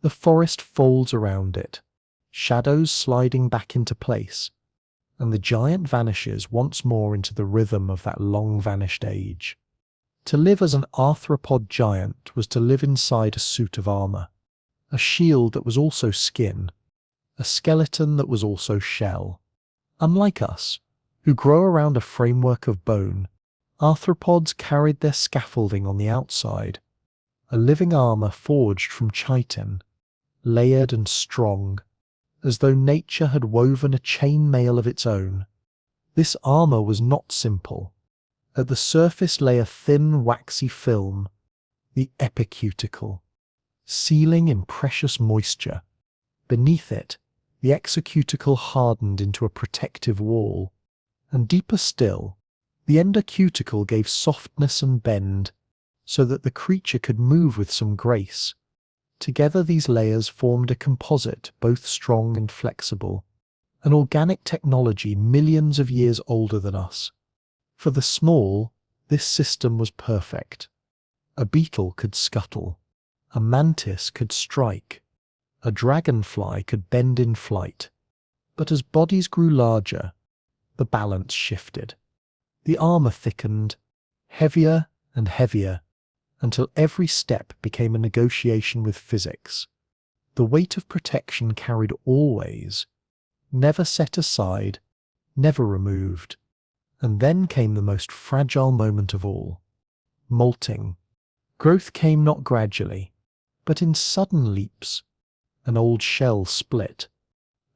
The forest folds around it, shadows sliding back into place, and the giant vanishes once more into the rhythm of that long-vanished age. To live as an arthropod giant was to live inside a suit of armour, a shield that was also skin, a skeleton that was also shell. Unlike us, who grow around a framework of bone, arthropods carried their scaffolding on the outside, a living armour forged from chitin, layered and strong, as though nature had woven a chainmail of its own. This armour was not simple. At the surface lay a thin, waxy film, the epicuticle, sealing in precious moisture. Beneath it, the exocuticle hardened into a protective wall, and deeper still, the endocuticle gave softness and bend, so that the creature could move with some grace. Together these layers formed a composite both strong and flexible, an organic technology millions of years older than us. For the small, this system was perfect. A beetle could scuttle, a mantis could strike, A dragonfly could bend in flight, but as bodies grew larger, the balance shifted. The armor thickened, heavier and heavier, until every step became a negotiation with physics. The weight of protection carried always, never set aside, never removed. And then came the most fragile moment of all: molting. Growth came not gradually, but in sudden leaps. An old shell split.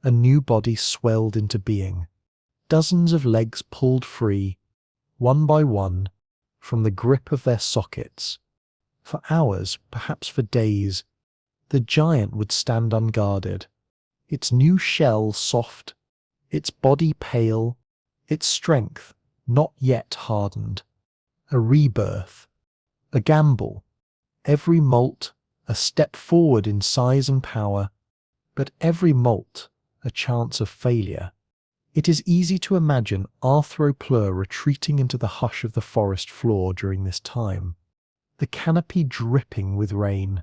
A new body swelled into being. Dozens of legs pulled free, one by one, from the grip of their sockets. For hours, perhaps for days, the giant would stand unguarded, its new shell soft, its body pale, its strength not yet hardened. A rebirth, a gamble, every molt a step forward in size and power, but every molt a chance of failure. It is easy to imagine Arthropleura retreating into the hush of the forest floor during this time, the canopy dripping with rain,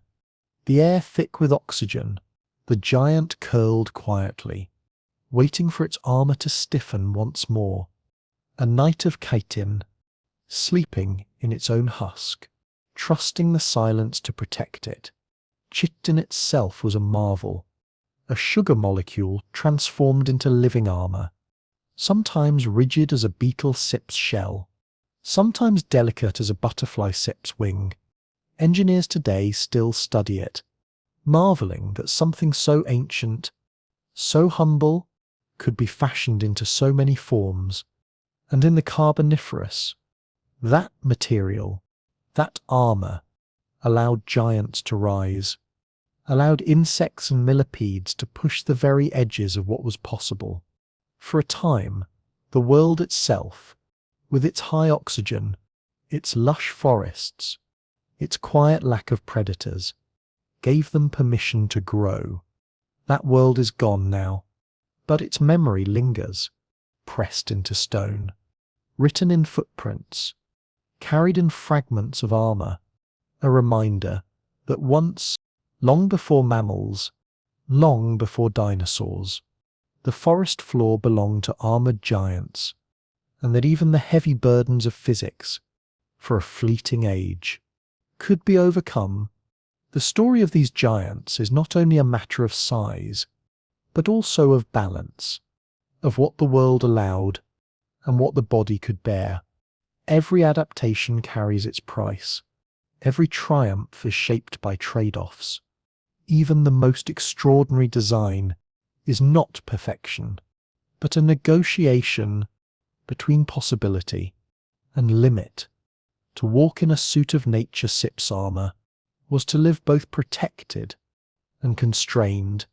the air thick with oxygen. The giant curled quietly, waiting for its armor to stiffen once more. A night of chitin, sleeping in its own husk, trusting the silence to protect it. Chitin itself was a marvel, a sugar molecule transformed into living armor, sometimes rigid as a beetle sips shell, sometimes delicate as a butterfly sips wing. Engineers today still study it, marveling that something so ancient, so humble, could be fashioned into so many forms. And in the Carboniferous, that material, that armor, allowed giants to rise, allowed insects and millipedes to push the very edges of what was possible. For a time, the world itself, with its high oxygen, its lush forests, its quiet lack of predators, gave them permission to grow. That world is gone now, but its memory lingers, pressed into stone, written in footprints, carried in fragments of armor, a reminder that once, long before mammals, long before dinosaurs, the forest floor belonged to armored giants, and that even the heavy burdens of physics, for a fleeting age, could be overcome. The story of these giants is not only a matter of size, but also of balance, of what the world allowed and what the body could bear. Every adaptation carries its price. Every triumph is shaped by trade-offs. Even the most extraordinary design is not perfection, but a negotiation between possibility and limit. To walk in a suit of nature sips armor was to live both protected and constrained,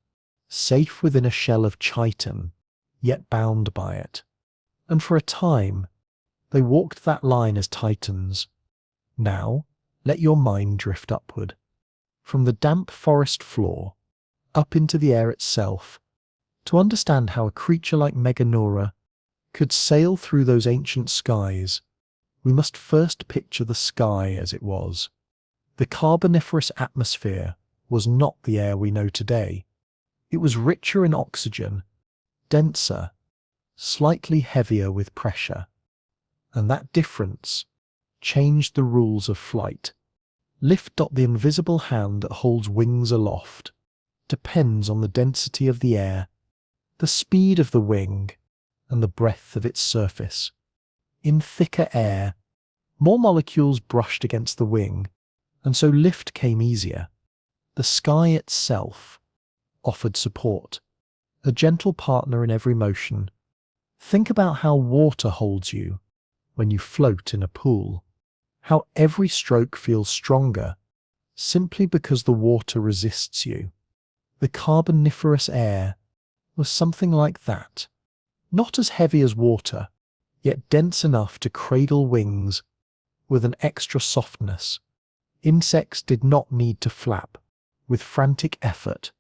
safe within a shell of chitin, yet bound by it. And for a time, they walked that line as titans. Now, let your mind drift upward, from the damp forest floor, up into the air itself, to understand how a creature like Meganora could sail through those ancient skies. We must first picture the sky as it was. The Carboniferous atmosphere was not the air we know today. It was richer in oxygen, denser, slightly heavier with pressure. And that difference changed the rules of flight. Lift. The invisible hand that holds wings aloft depends on the density of the air, the speed of the wing, and the breadth of its surface. In thicker air, more molecules brushed against the wing, and so lift came easier. The sky itself offered support, a gentle partner in every motion. Think about how water holds you when you float in a pool, how every stroke feels stronger simply because the water resists you. The Carboniferous air was something like that, not as heavy as water, yet dense enough to cradle wings with an extra softness. Insects did not need to flap with frantic effort.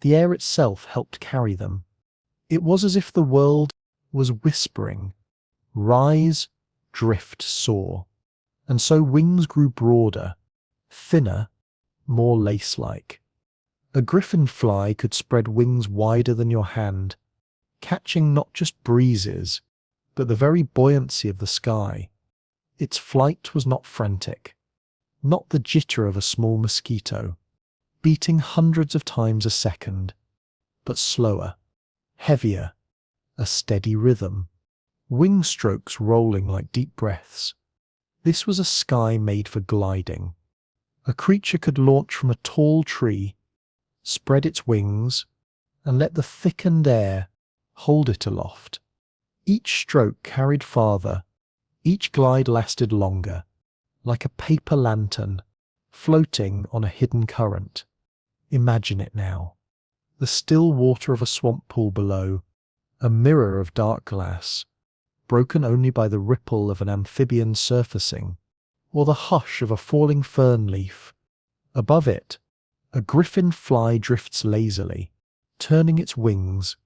The air itself helped carry them. It was as if the world was whispering, rise, drift, soar. And so wings grew broader, thinner, more lace-like. A griffinfly could spread wings wider than your hand, catching not just breezes, but the very buoyancy of the sky. Its flight was not frantic, not the jitter of a small mosquito, beating hundreds of times a second, but slower, heavier, a steady rhythm, wing strokes rolling like deep breaths. This was a sky made for gliding. A creature could launch from a tall tree, spread its wings, and let the thickened air hold it aloft. Each stroke carried farther, each glide lasted longer, like a paper lantern floating on a hidden current. Imagine it now. The still water of a swamp pool below, a mirror of dark glass, broken only by the ripple of an amphibian surfacing, or the hush of a falling fern leaf. Above it, a griffin fly drifts lazily, turning its wings,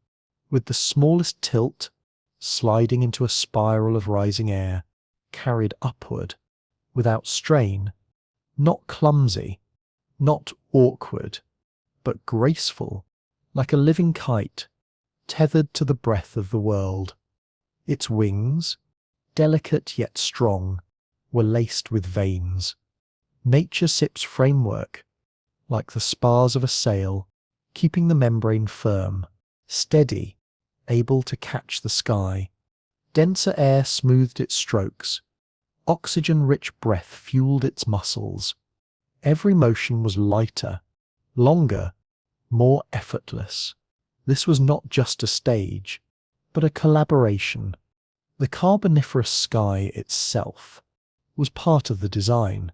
with the smallest tilt, sliding into a spiral of rising air, carried upward, without strain, not clumsy, not awkward, but graceful, like a living kite, tethered to the breath of the world. Its wings, delicate yet strong, were laced with veins. Nature sips framework, like the spars of a sail, keeping the membrane firm, steady, able to catch the sky. Denser air smoothed its strokes. Oxygen-rich breath fueled its muscles. Every motion was lighter, longer, more effortless. This was not just a stage, but a collaboration. The Carboniferous sky itself was part of the design.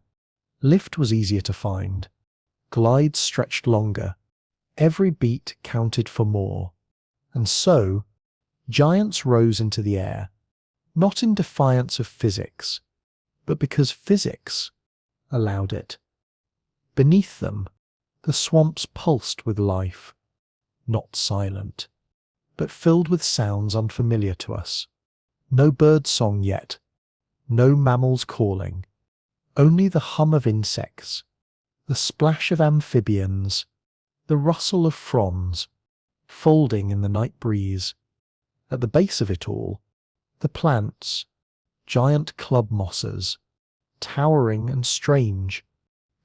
Lift was easier to find. Glides stretched longer. Every beat counted for more. And so, giants rose into the air, not in defiance of physics, but because physics allowed it. Beneath them, the swamps pulsed with life, not silent, but filled with sounds unfamiliar to us. No bird song yet, no mammals calling, only the hum of insects, the splash of amphibians, the rustle of fronds, folding in the night breeze. At the base of it all, the plants, giant club mosses, towering and strange,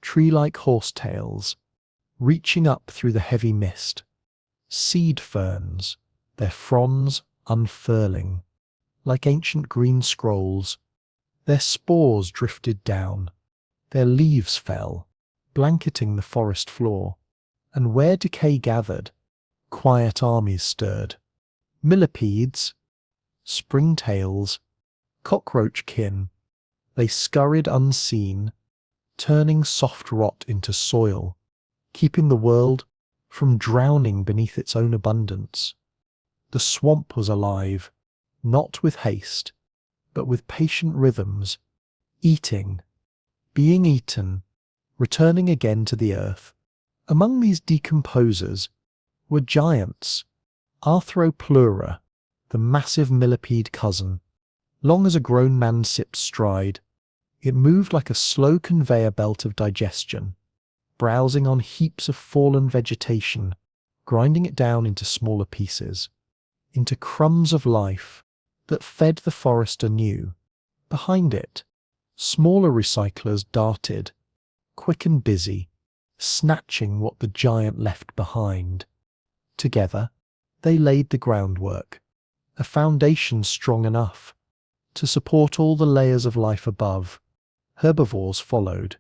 tree-like horsetails, reaching up through the heavy mist, seed ferns, their fronds unfurling, like ancient green scrolls. Their spores drifted down, their leaves fell, blanketing the forest floor, and where decay gathered, quiet armies stirred. Millipedes, springtails, cockroach kin, they scurried unseen, turning soft rot into soil, keeping the world from drowning beneath its own abundance. The swamp was alive, not with haste, but with patient rhythms, eating, being eaten, returning again to the earth. Among these decomposers were giants, Arthropleura, the massive millipede cousin. Long as a grown man sipped stride, it moved like a slow conveyor belt of digestion, browsing on heaps of fallen vegetation, grinding it down into smaller pieces, into crumbs of life that fed the forest anew. Behind it, smaller recyclers darted, quick and busy, snatching what the giant left behind. Together, they laid the groundwork, a foundation strong enough to support all the layers of life above. Herbivores followed,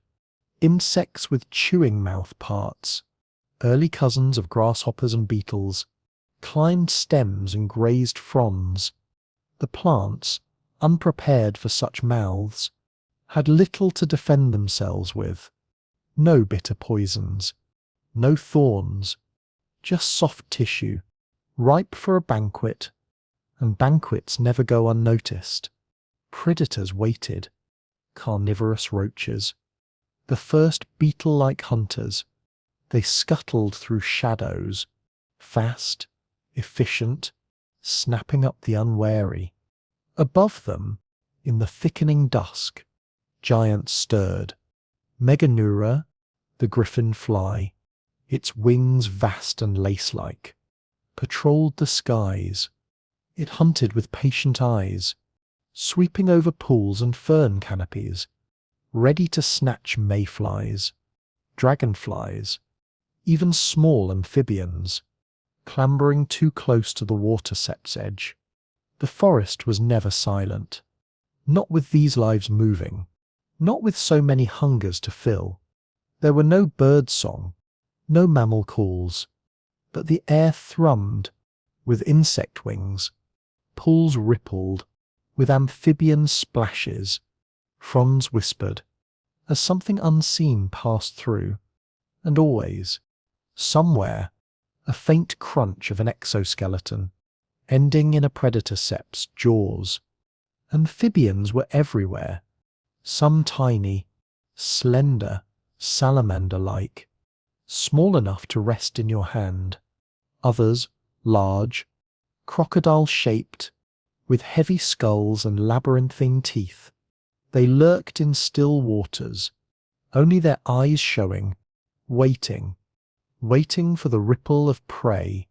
insects with chewing mouth parts, early cousins of grasshoppers and beetles, climbed stems and grazed fronds. The plants, unprepared for such mouths, had little to defend themselves with. No bitter poisons, no thorns, just soft tissue, ripe for a banquet, and banquets never go unnoticed. Predators waited, carnivorous roaches, the first beetle-like hunters. They scuttled through shadows, fast, efficient, snapping up the unwary. Above them, in the thickening dusk, giants stirred. Meganeura, the griffin fly, its wings vast and lace-like, patrolled the skies. It hunted with patient eyes, sweeping over pools and fern canopies, ready to snatch mayflies, dragonflies, even small amphibians, clambering too close to the waterset's edge. The forest was never silent, not with these lives moving, not with so many hungers to fill. There were no bird song, no mammal calls, but the air thrummed with insect wings, pools rippled with amphibian splashes, fronds whispered, as something unseen passed through, and always, somewhere, a faint crunch of an exoskeleton, ending in a predatorcept's jaws. Amphibians were everywhere, some tiny, slender, salamander-like, small enough to rest in your hand, others large, crocodile-shaped, with heavy skulls and labyrinthine teeth. They lurked in still waters, only their eyes showing, waiting for the ripple of prey,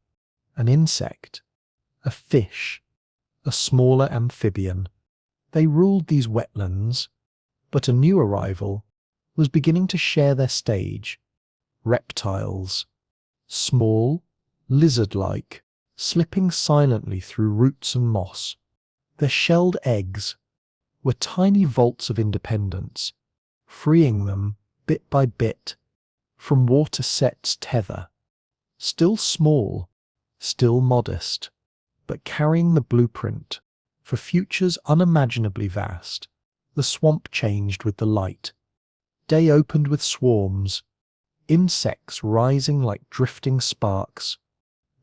an insect, a fish, a smaller amphibian. They ruled these wetlands, but a new arrival was beginning to share their stage. Reptiles, small, lizard-like, slipping silently through roots and moss. Their shelled eggs were tiny vaults of independence, freeing them, bit by bit, from waterset's tether. Still small, still modest, but carrying the blueprint for futures unimaginably vast. The swamp changed with the light. Day opened with swarms, insects rising like drifting sparks,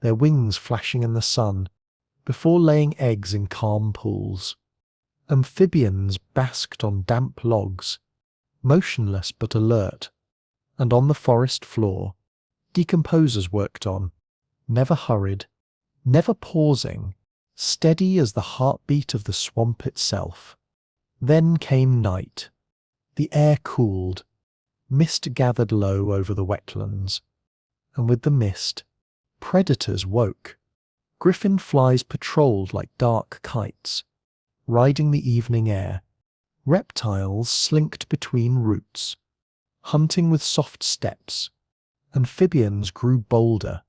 their wings flashing in the sun, before laying eggs in calm pools. Amphibians basked on damp logs, motionless but alert, and on the forest floor, decomposers worked on, never hurried, never pausing, steady as the heartbeat of the swamp itself. Then came night. The air cooled, mist gathered low over the wetlands, and with the mist, predators woke. Griffinflies patrolled like dark kites, riding the evening air. Reptiles slinked between roots, hunting with soft steps. Amphibians grew bolder,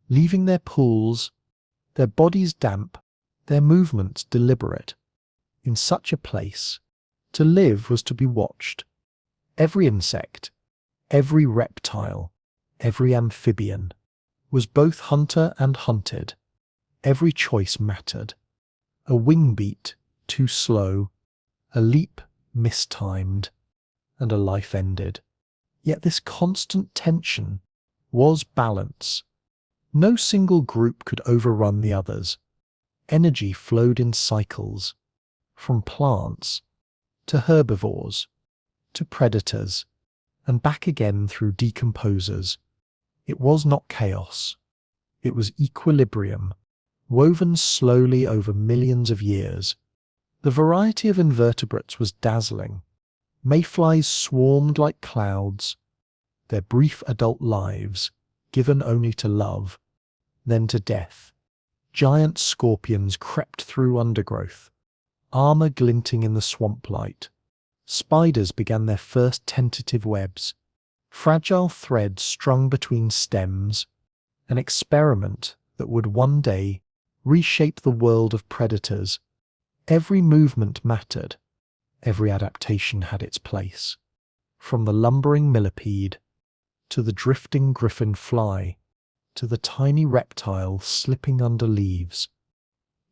leaving their pools, their bodies damp, their movements deliberate. In such a place, to live was to be watched. Every insect, every reptile, every amphibian was both hunter and hunted. Every choice mattered. A wing beat too slow, a leap mistimed, and a life ended. Yet this constant tension was balance. No single group could overrun the others. Energy flowed in cycles, from plants to herbivores to predators, and back again through decomposers. It was not chaos. It was equilibrium, woven slowly over millions of years. The variety of invertebrates was dazzling. Mayflies swarmed like clouds, their brief adult lives given only to love, then to death. Giant scorpions crept through undergrowth, armor glinting in the swamp light. Spiders began their first tentative webs, fragile threads strung between stems, an experiment that would one day reshape the world of predators. Every movement mattered, every adaptation had its place. From the lumbering millipede, to the drifting griffin fly, to the tiny reptile slipping under leaves.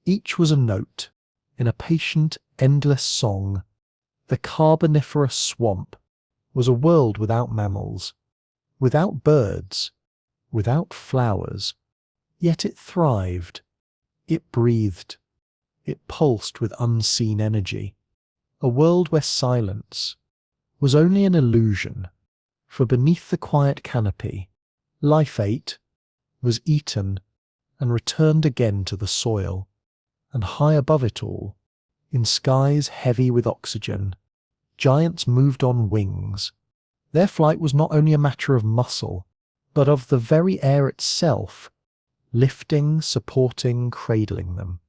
Each was a note, in a patient, endless song. The Carboniferous swamp was a world without mammals, without birds, without flowers. Yet it thrived, it breathed, it pulsed with unseen energy. A world where silence was only an illusion, for beneath the quiet canopy, life ate, was eaten, and returned again to the soil. And high above it all, in skies heavy with oxygen, giants moved on wings. Their flight was not only a matter of muscle, but of the very air itself, lifting, supporting, cradling them.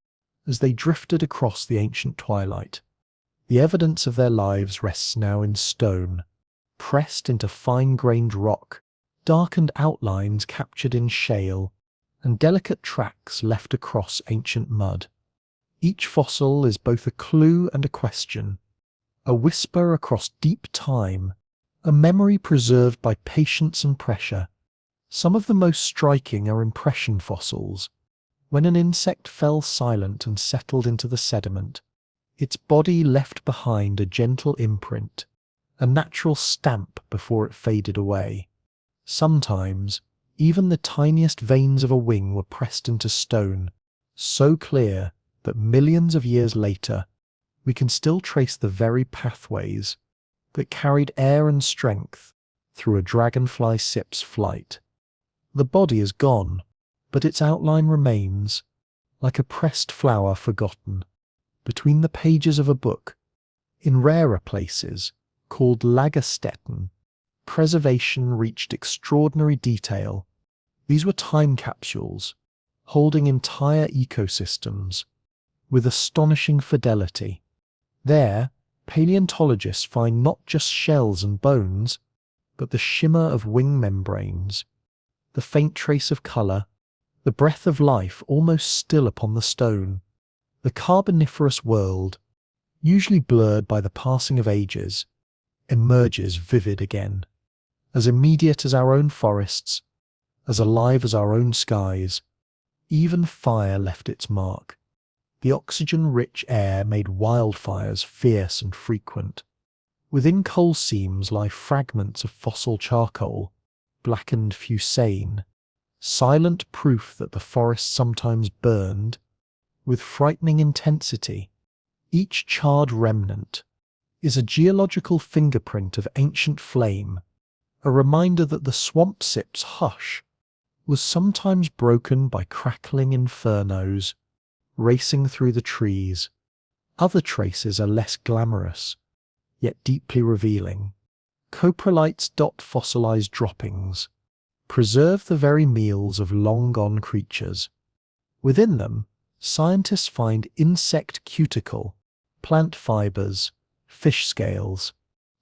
As they drifted across the ancient twilight, the evidence of their lives rests now in stone, pressed into fine-grained rock, darkened outlines captured in shale, and delicate tracks left across ancient mud. Each fossil is both a clue and a question, a whisper across deep time, a memory preserved by patience and pressure. Some of the most striking are impression fossils. When an insect fell silent and settled into the sediment, its body left behind a gentle imprint, a natural stamp before it faded away. Sometimes, even the tiniest veins of a wing were pressed into stone, so clear that millions of years later, we can still trace the very pathways that carried air and strength through a dragonfly sip's flight. The body is gone, but its outline remains, like a pressed flower forgotten, between the pages of a book. In rarer places, called Lagerstätten, preservation reached extraordinary detail. These were time capsules, holding entire ecosystems, with astonishing fidelity. There, paleontologists find not just shells and bones, but the shimmer of wing membranes, the faint trace of colour, the breath of life almost still upon the stone. The Carboniferous world, usually blurred by the passing of ages, emerges vivid again, as immediate as our own forests, as alive as our own skies. Even fire left its mark. The oxygen-rich air made wildfires fierce and frequent. Within coal seams lie fragments of fossil charcoal, blackened fusane, silent proof that the forest sometimes burned with frightening intensity. Each charred remnant is a geological fingerprint of ancient flame, a reminder that the swamp sip's hush was sometimes broken by crackling infernos racing through the trees. Other traces are less glamorous, yet deeply revealing. Coprolites dot fossilized droppings, preserve the very meals of long-gone creatures. Within them, scientists find insect cuticle, plant fibers, fish scales,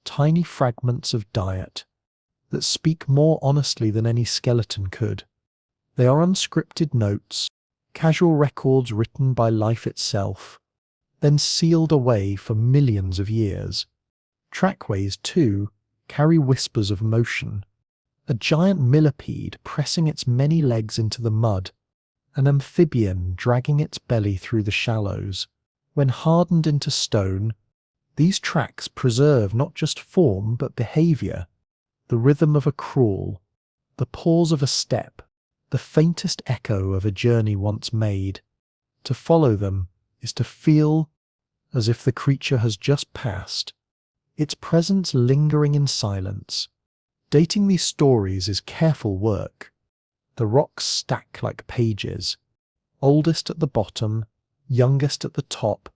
tiny fragments of diet that speak more honestly than any skeleton could. They are unscripted notes, casual records written by life itself, then sealed away for millions of years. Trackways, too, carry whispers of motion. A giant millipede pressing its many legs into the mud, an amphibian dragging its belly through the shallows. When hardened into stone, these tracks preserve not just form but behaviour, the rhythm of a crawl, the pause of a step, the faintest echo of a journey once made. To follow them is to feel as if the creature has just passed, its presence lingering in silence. Dating these stories is careful work. The rocks stack like pages, oldest at the bottom, youngest at the top,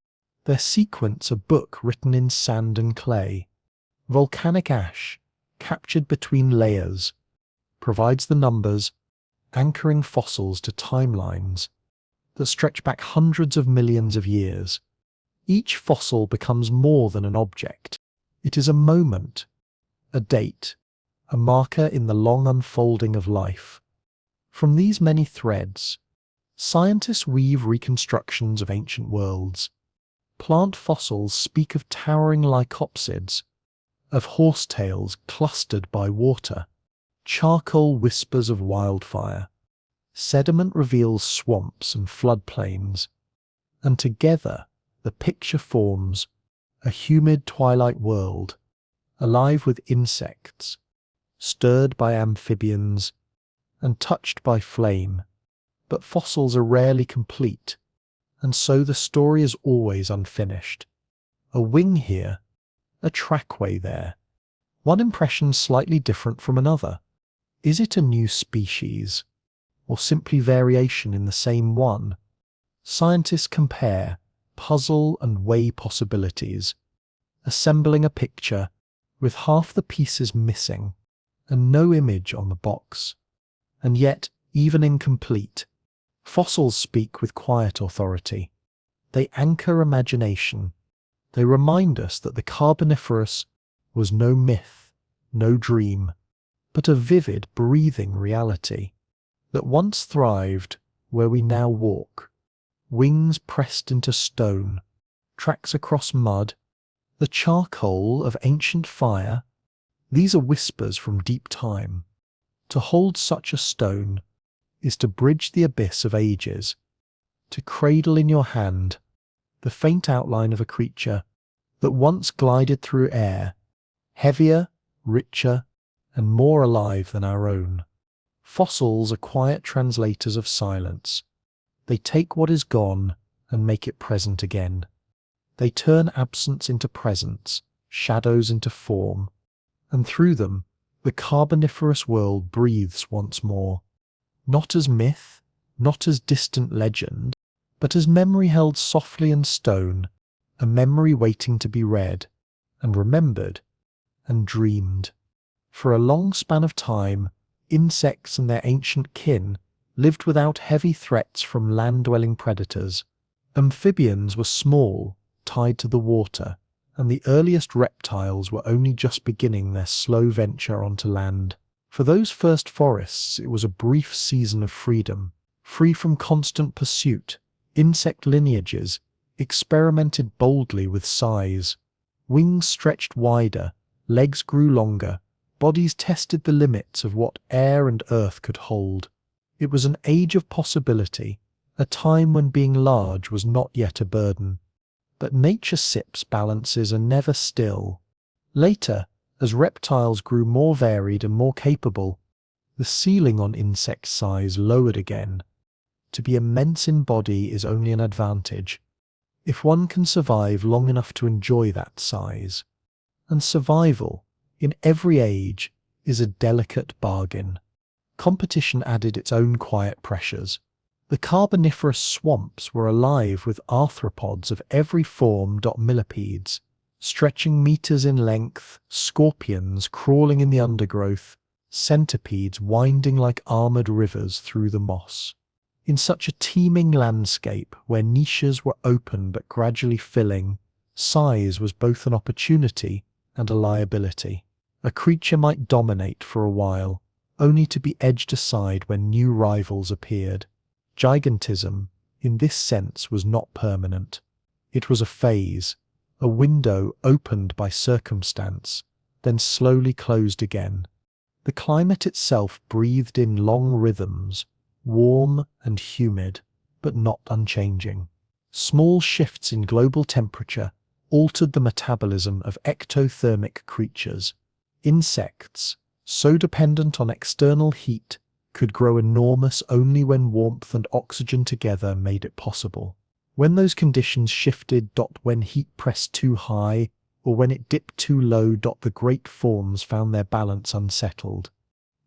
their sequence a book written in sand and clay. Volcanic ash, captured between layers, provides the numbers, anchoring fossils to timelines that stretch back hundreds of millions of years. Each fossil becomes more than an object. It is a moment, a date, a marker in the long unfolding of life. From these many threads, scientists weave reconstructions of ancient worlds. Plant fossils speak of towering lycopsids, of horsetails clustered by water. Charcoal whispers of wildfire. Sediment reveals swamps and floodplains. And together, the picture forms a humid twilight world, alive with insects, stirred by amphibians, and touched by flame. But fossils are rarely complete, and so the story is always unfinished. A wing here, a trackway there, one impression slightly different from another. Is it a new species, or simply variation in the same one? Scientists compare, puzzle and weigh possibilities, assembling a picture with half the pieces missing and no image on the box. and yet even incomplete. Fossils speak with quiet authority. They anchor imagination. They remind us that the Carboniferous was no myth, no dream, but a vivid, breathing reality that once thrived where we now walk. Wings pressed into stone, tracks across mud, the charcoal of ancient fire. These are whispers from deep time. To hold such a stone is to bridge the abyss of ages, to cradle in your hand the faint outline of a creature that once glided through air, heavier, richer, and more alive than our own. Fossils are quiet translators of silence. They take what is gone and make it present again. They turn absence into presence, shadows into form, and through them the Carboniferous world breathes once more. Not as myth, not as distant legend, but as memory held softly in stone, a memory waiting to be read, and remembered, and dreamed. For a long span of time, insects and their ancient kin lived without heavy threats from land-dwelling predators. Amphibians were small, tied to the water, and the earliest reptiles were only just beginning their slow venture onto land. For those first forests, it was a brief season of freedom, free from constant pursuit. Insect lineages experimented boldly with size. Wings stretched wider, legs grew longer, bodies tested the limits of what air and earth could hold. It was an age of possibility, a time when being large was not yet a burden. But nature sips balances are never still. Later, as reptiles grew more varied and more capable, the ceiling on insect size lowered again. To be immense in body is only an advantage, if one can survive long enough to enjoy that size. And survival, in every age, is a delicate bargain. Competition added its own quiet pressures. The Carboniferous swamps were alive with arthropods of every form. Millipedes, stretching meters in length, scorpions crawling in the undergrowth, centipedes winding like armored rivers through the moss. In such a teeming landscape where niches were open but gradually filling, size was both an opportunity and a liability. A creature might dominate for a while, only to be edged aside when new rivals appeared. Gigantism, in this sense, was not permanent. It was a phase, a window opened by circumstance, then slowly closed again. The climate itself breathed in long rhythms, warm and humid, but not unchanging. Small shifts in global temperature altered the metabolism of ectothermic creatures. Insects, so dependent on external heat, could grow enormous only when warmth and oxygen together made it possible. When those conditions shifted, when heat pressed too high, or when it dipped too low, the great forms found their balance unsettled.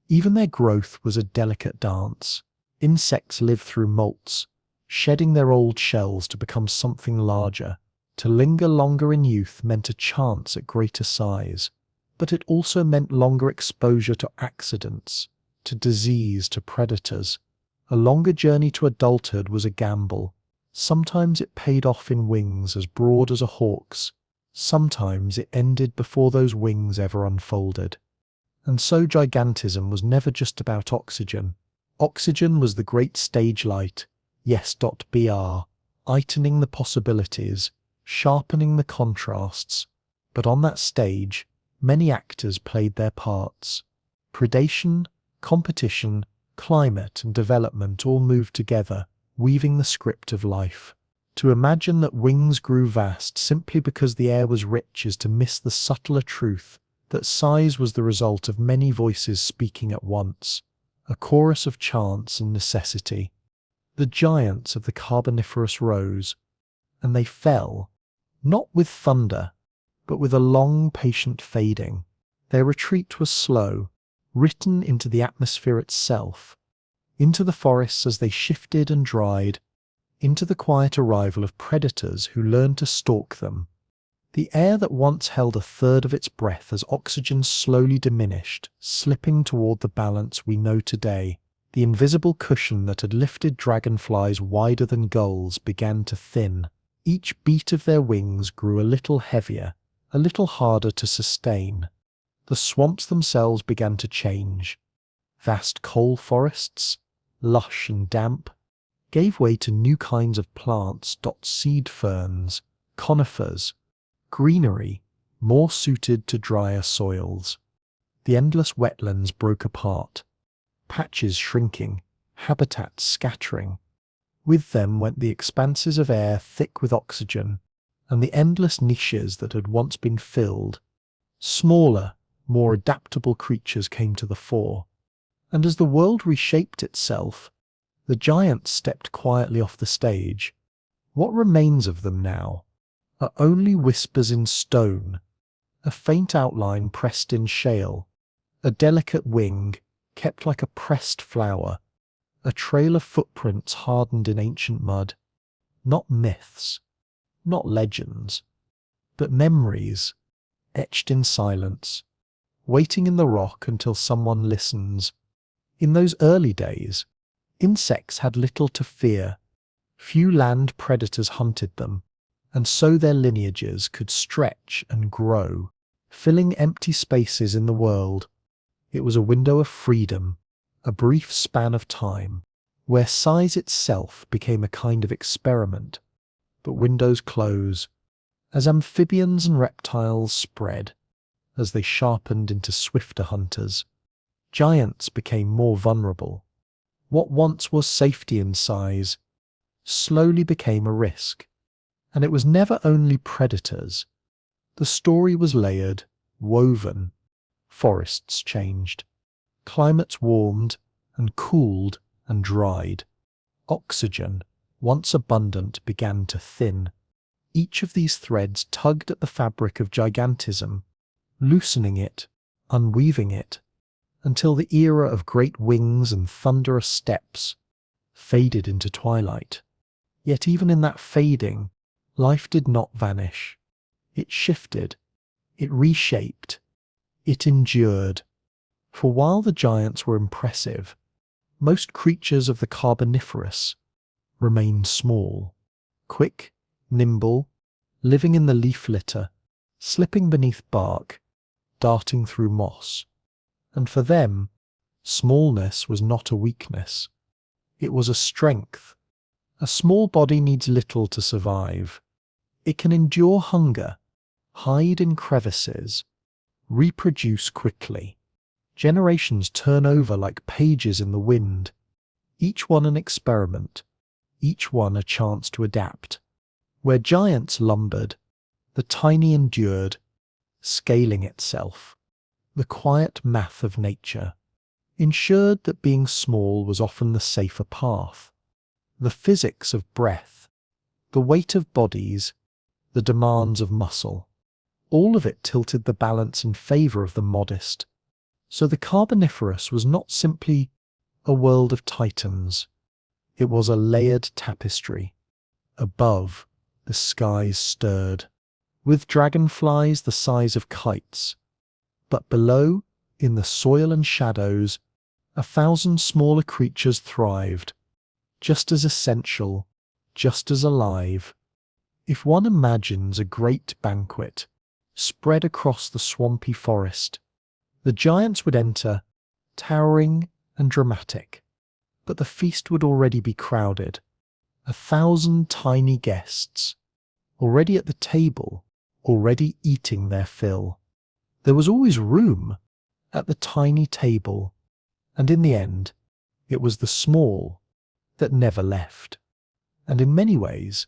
Even their growth was a delicate dance. Insects lived through molts, shedding their old shells to become something larger. To linger longer in youth meant a chance at greater size, but it also meant longer exposure to accidents, to disease, to predators. A longer journey to adulthood was a gamble. Sometimes it paid off in wings as broad as a hawk's. Sometimes it ended before those wings ever unfolded. And so gigantism was never just about oxygen. Oxygen was the great stage light, yes. Br, heightening the possibilities, sharpening the contrasts. But on that stage, many actors played their parts. Predation, competition, climate and development all moved together, weaving the script of life. To imagine that wings grew vast simply because the air was rich is to miss the subtler truth that size was the result of many voices speaking at once, a chorus of chance and necessity. The giants of the Carboniferous rose, and they fell, not with thunder, but with a long, patient fading. Their retreat was slow, written into the atmosphere itself, into the forests as they shifted and dried, into the quiet arrival of predators who learned to stalk them. The air that once held a third of its breath as oxygen slowly diminished, slipping toward the balance we know today. The invisible cushion that had lifted dragonflies wider than gulls began to thin. Each beat of their wings grew a little heavier, a little harder to sustain. The swamps themselves began to change. Vast coal forests, lush and damp, gave way to new kinds of plants, seed ferns, conifers, greenery, more suited to drier soils. The endless wetlands broke apart, patches shrinking, habitats scattering. With them went the expanses of air thick with oxygen, and the endless niches that had once been filled. Smaller, more adaptable creatures came to the fore. And as the world reshaped itself, the giants stepped quietly off the stage. What remains of them now are only whispers in stone, a faint outline pressed in shale, a delicate wing kept like a pressed flower, a trail of footprints hardened in ancient mud. Not myths, not legends, but memories, etched in silence, waiting in the rock until someone listens. In those early days, insects had little to fear. Few land predators hunted them, and so their lineages could stretch and grow, filling empty spaces in the world. It was a window of freedom, a brief span of time, where size itself became a kind of experiment. But windows close, as amphibians and reptiles spread, as they sharpened into swifter hunters. Giants became more vulnerable. What once was safety in size slowly became a risk. And it was never only predators. The story was layered, woven. Forests changed. Climates warmed and cooled and dried. Oxygen, once abundant, began to thin. Each of these threads tugged at the fabric of gigantism, loosening it, unweaving it, until the era of great wings and thunderous steps faded into twilight. Yet even in that fading, life did not vanish. It shifted, it reshaped, it endured. For while the giants were impressive, most creatures of the Carboniferous remained small, quick, nimble, living in the leaf litter, slipping beneath bark, darting through moss. And for them, smallness was not a weakness. It was a strength. A small body needs little to survive. It can endure hunger, hide in crevices, reproduce quickly. Generations turn over like pages in the wind, each one an experiment, each one a chance to adapt. Where giants lumbered, the tiny endured, scaling itself. The quiet math of nature ensured that being small was often the safer path. The physics of breath, the weight of bodies, the demands of muscle, all of it tilted the balance in favour of the modest. So the Carboniferous was not simply a world of titans. It was a layered tapestry. Above, the skies stirred, with dragonflies the size of kites. But below, in the soil and shadows, 1,000 smaller creatures thrived, just as essential, just as alive. If one imagines a great banquet spread across the swampy forest, the giants would enter, towering and dramatic, but the feast would already be crowded. 1,000 tiny guests, already at the table, already eating their fill. There was always room at the tiny table, and in the end, it was the small that never left. And in many ways,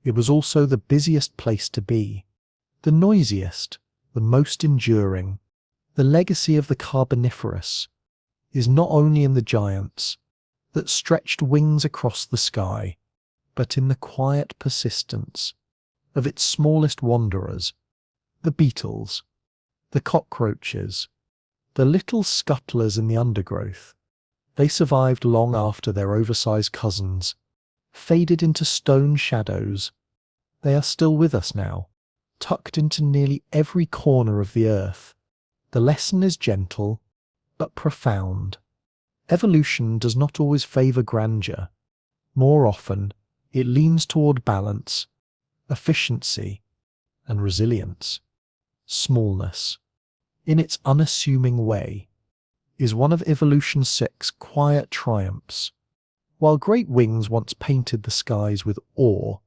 it was also the busiest place to be, the noisiest, the most enduring. The legacy of the Carboniferous is not only in the giants that stretched wings across the sky, but in the quiet persistence of its smallest wanderers, the beetles, the cockroaches, the little scuttlers in the undergrowth. They survived long after their oversized cousins faded into stone shadows. They are still with us now, tucked into nearly every corner of the earth. The lesson is gentle, but profound. Evolution does not always favor grandeur. More often, it leans toward balance, efficiency, and resilience. Smallness, in its unassuming way, is one of evolution's 6 quiet triumphs. While great wings once painted the skies with awe,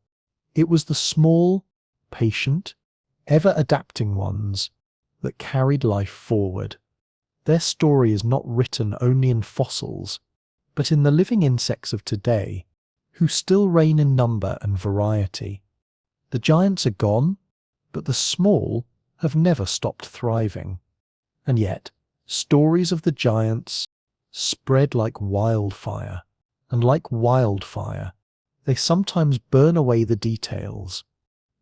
it was the small, patient, ever-adapting ones that carried life forward. Their story is not written only in fossils, but in the living insects of today, who still reign in number and variety. The giants are gone, but the small have never stopped thriving. And yet, stories of the giants spread like wildfire, and like wildfire, they sometimes burn away the details,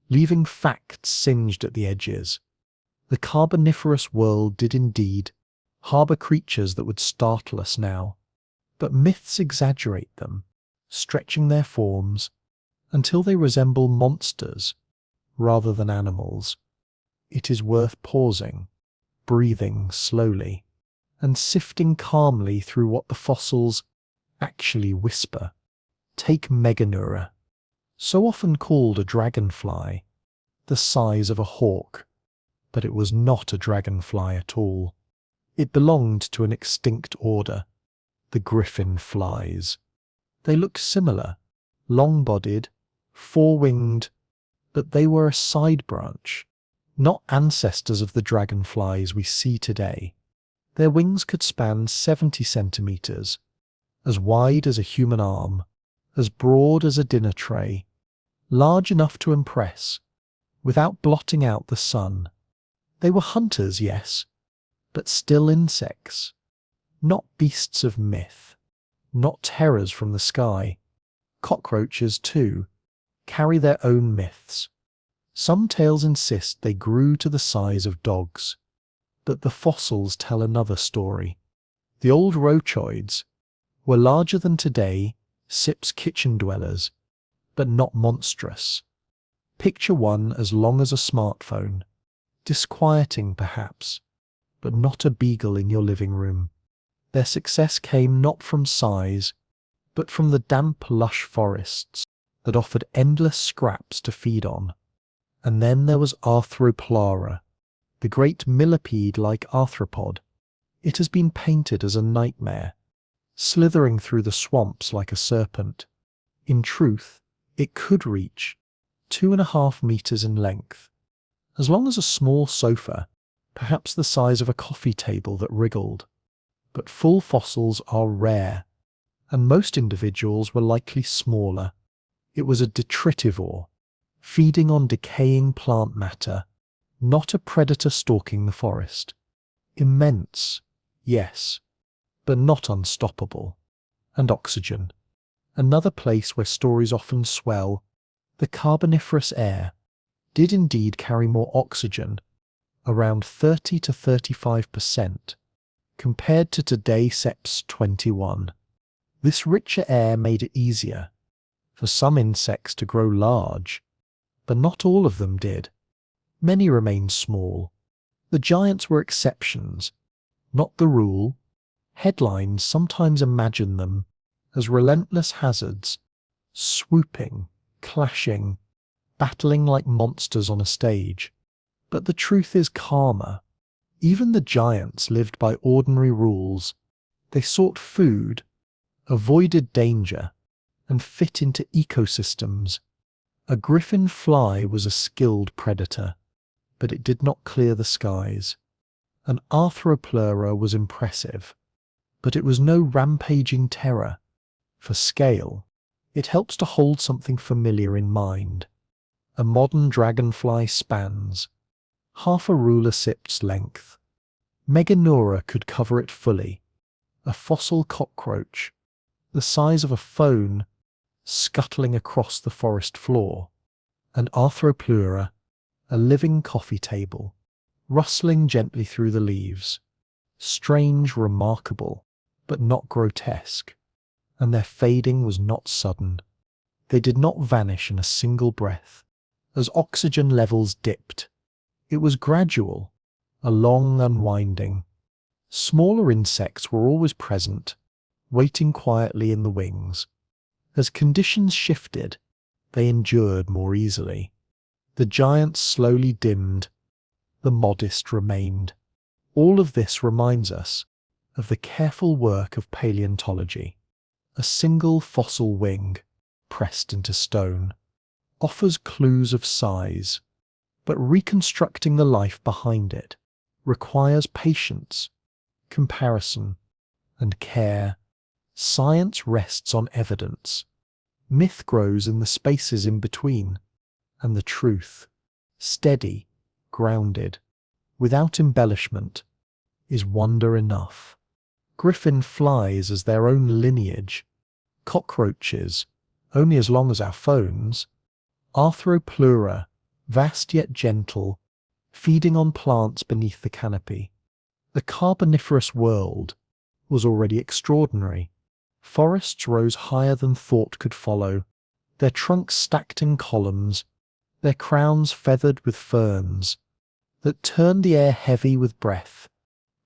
leaving facts singed at the edges. The Carboniferous world did indeed harbour creatures that would startle us now, but myths exaggerate them, stretching their forms until they resemble monsters rather than animals. It is worth pausing, breathing slowly, and sifting calmly through what the fossils actually whisper. Take Meganura, so often called a dragonfly, the size of a hawk, but it was not a dragonfly at all. It belonged to an extinct order, the griffinflies. They looked similar, long-bodied, four-winged, but they were a side branch, not ancestors of the dragonflies we see today. Their wings could span 70 centimeters, as wide as a human arm, as broad as a dinner tray, large enough to impress, without blotting out the sun. They were hunters, yes, but still insects, not beasts of myth, not terrors from the sky. Cockroaches, too, carry their own myths. Some tales insist they grew to the size of dogs, but the fossils tell another story. The old rochoids were larger than today Sip's kitchen dwellers, but not monstrous. Picture one as long as a smartphone, disquieting perhaps, but not a beagle in your living room. Their success came not from size, but from the damp, lush forests that offered endless scraps to feed on. And then there was Arthropleura, the great millipede-like arthropod. It has been painted as a nightmare, slithering through the swamps like a serpent. In truth, it could reach 2.5 meters in length, as long as a small sofa, perhaps the size of a coffee table that wriggled. But full fossils are rare, and most individuals were likely smaller. It was a detritivore, feeding on decaying plant matter, not a predator stalking the forest. Immense, yes, but not unstoppable. And oxygen, another place where stories often swell. The Carboniferous air did indeed carry more oxygen, around 30 to 35%, compared to today SEP's 21. This richer air made it easier for some insects to grow large, but not all of them did. Many remained small. The giants were exceptions, not the rule. Headlines sometimes imagine them as relentless hazards, swooping, clashing, battling like monsters on a stage. But the truth is calmer. Even the giants lived by ordinary rules. They sought food, avoided danger, and fit into ecosystems. A griffin fly was a skilled predator, but it did not clear the skies. An Arthropleura was impressive, but it was no rampaging terror. For scale, it helps to hold something familiar in mind. A modern dragonfly spans half a ruler sip's length. Meganura could cover it fully. A fossil cockroach, the size of a phone, scuttling across the forest floor. And Arthropleura, a living coffee table, rustling gently through the leaves. Strange, remarkable, but not grotesque. And their fading was not sudden. They did not vanish in a single breath, as oxygen levels dipped. It was gradual, a long unwinding. Smaller insects were always present, waiting quietly in the wings. As conditions shifted, they endured more easily. The giants slowly dimmed, the modest remained. All of this reminds us of the careful work of paleontology. A single fossil wing, pressed into stone, offers clues of size, but reconstructing the life behind it requires patience, comparison, and care. Science rests on evidence. Myth grows in the spaces in between, and the truth, steady, grounded, without embellishment, is wonder enough. Griffinflies as their own lineage, cockroaches, only as long as our phones, Arthropleura, vast yet gentle, feeding on plants beneath the canopy. The Carboniferous world was already extraordinary. Forests rose higher than thought could follow, their trunks stacked in columns, their crowns feathered with ferns, that turned the air heavy with breath.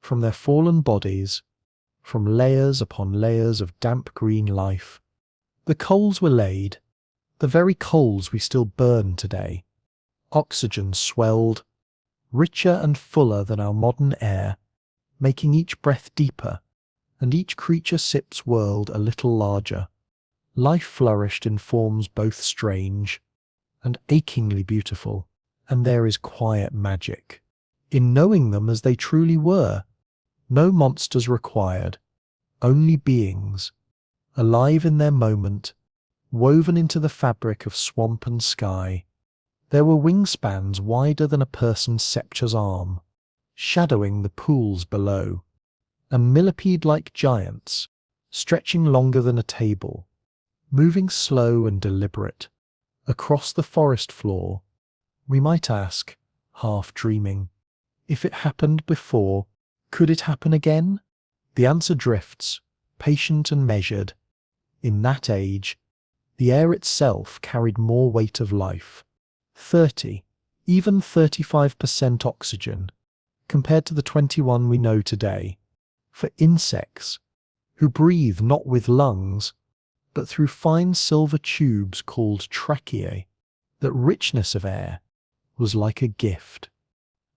From their fallen bodies, from layers upon layers of damp green life, the coals were laid, the very coals we still burn today. Oxygen swelled, richer and fuller than our modern air, making each breath deeper, and each creature sip's world a little larger. Life flourished in forms both strange and achingly beautiful, and there is quiet magic in knowing them as they truly were. No monsters required, only beings, alive in their moment, woven into the fabric of swamp and sky. There were wingspans wider than a person's sceptre's arm, shadowing the pools below, and millipede-like giants, stretching longer than a table, moving slow and deliberate. Across the forest floor, we might ask, half dreaming, if it happened before, could it happen again? The answer drifts, patient and measured. In that age, the air itself carried more weight of life. 30, even 35% oxygen, compared to the 21 we know today. For insects, who breathe not with lungs, but through fine silver tubes called tracheae, that richness of air was like a gift.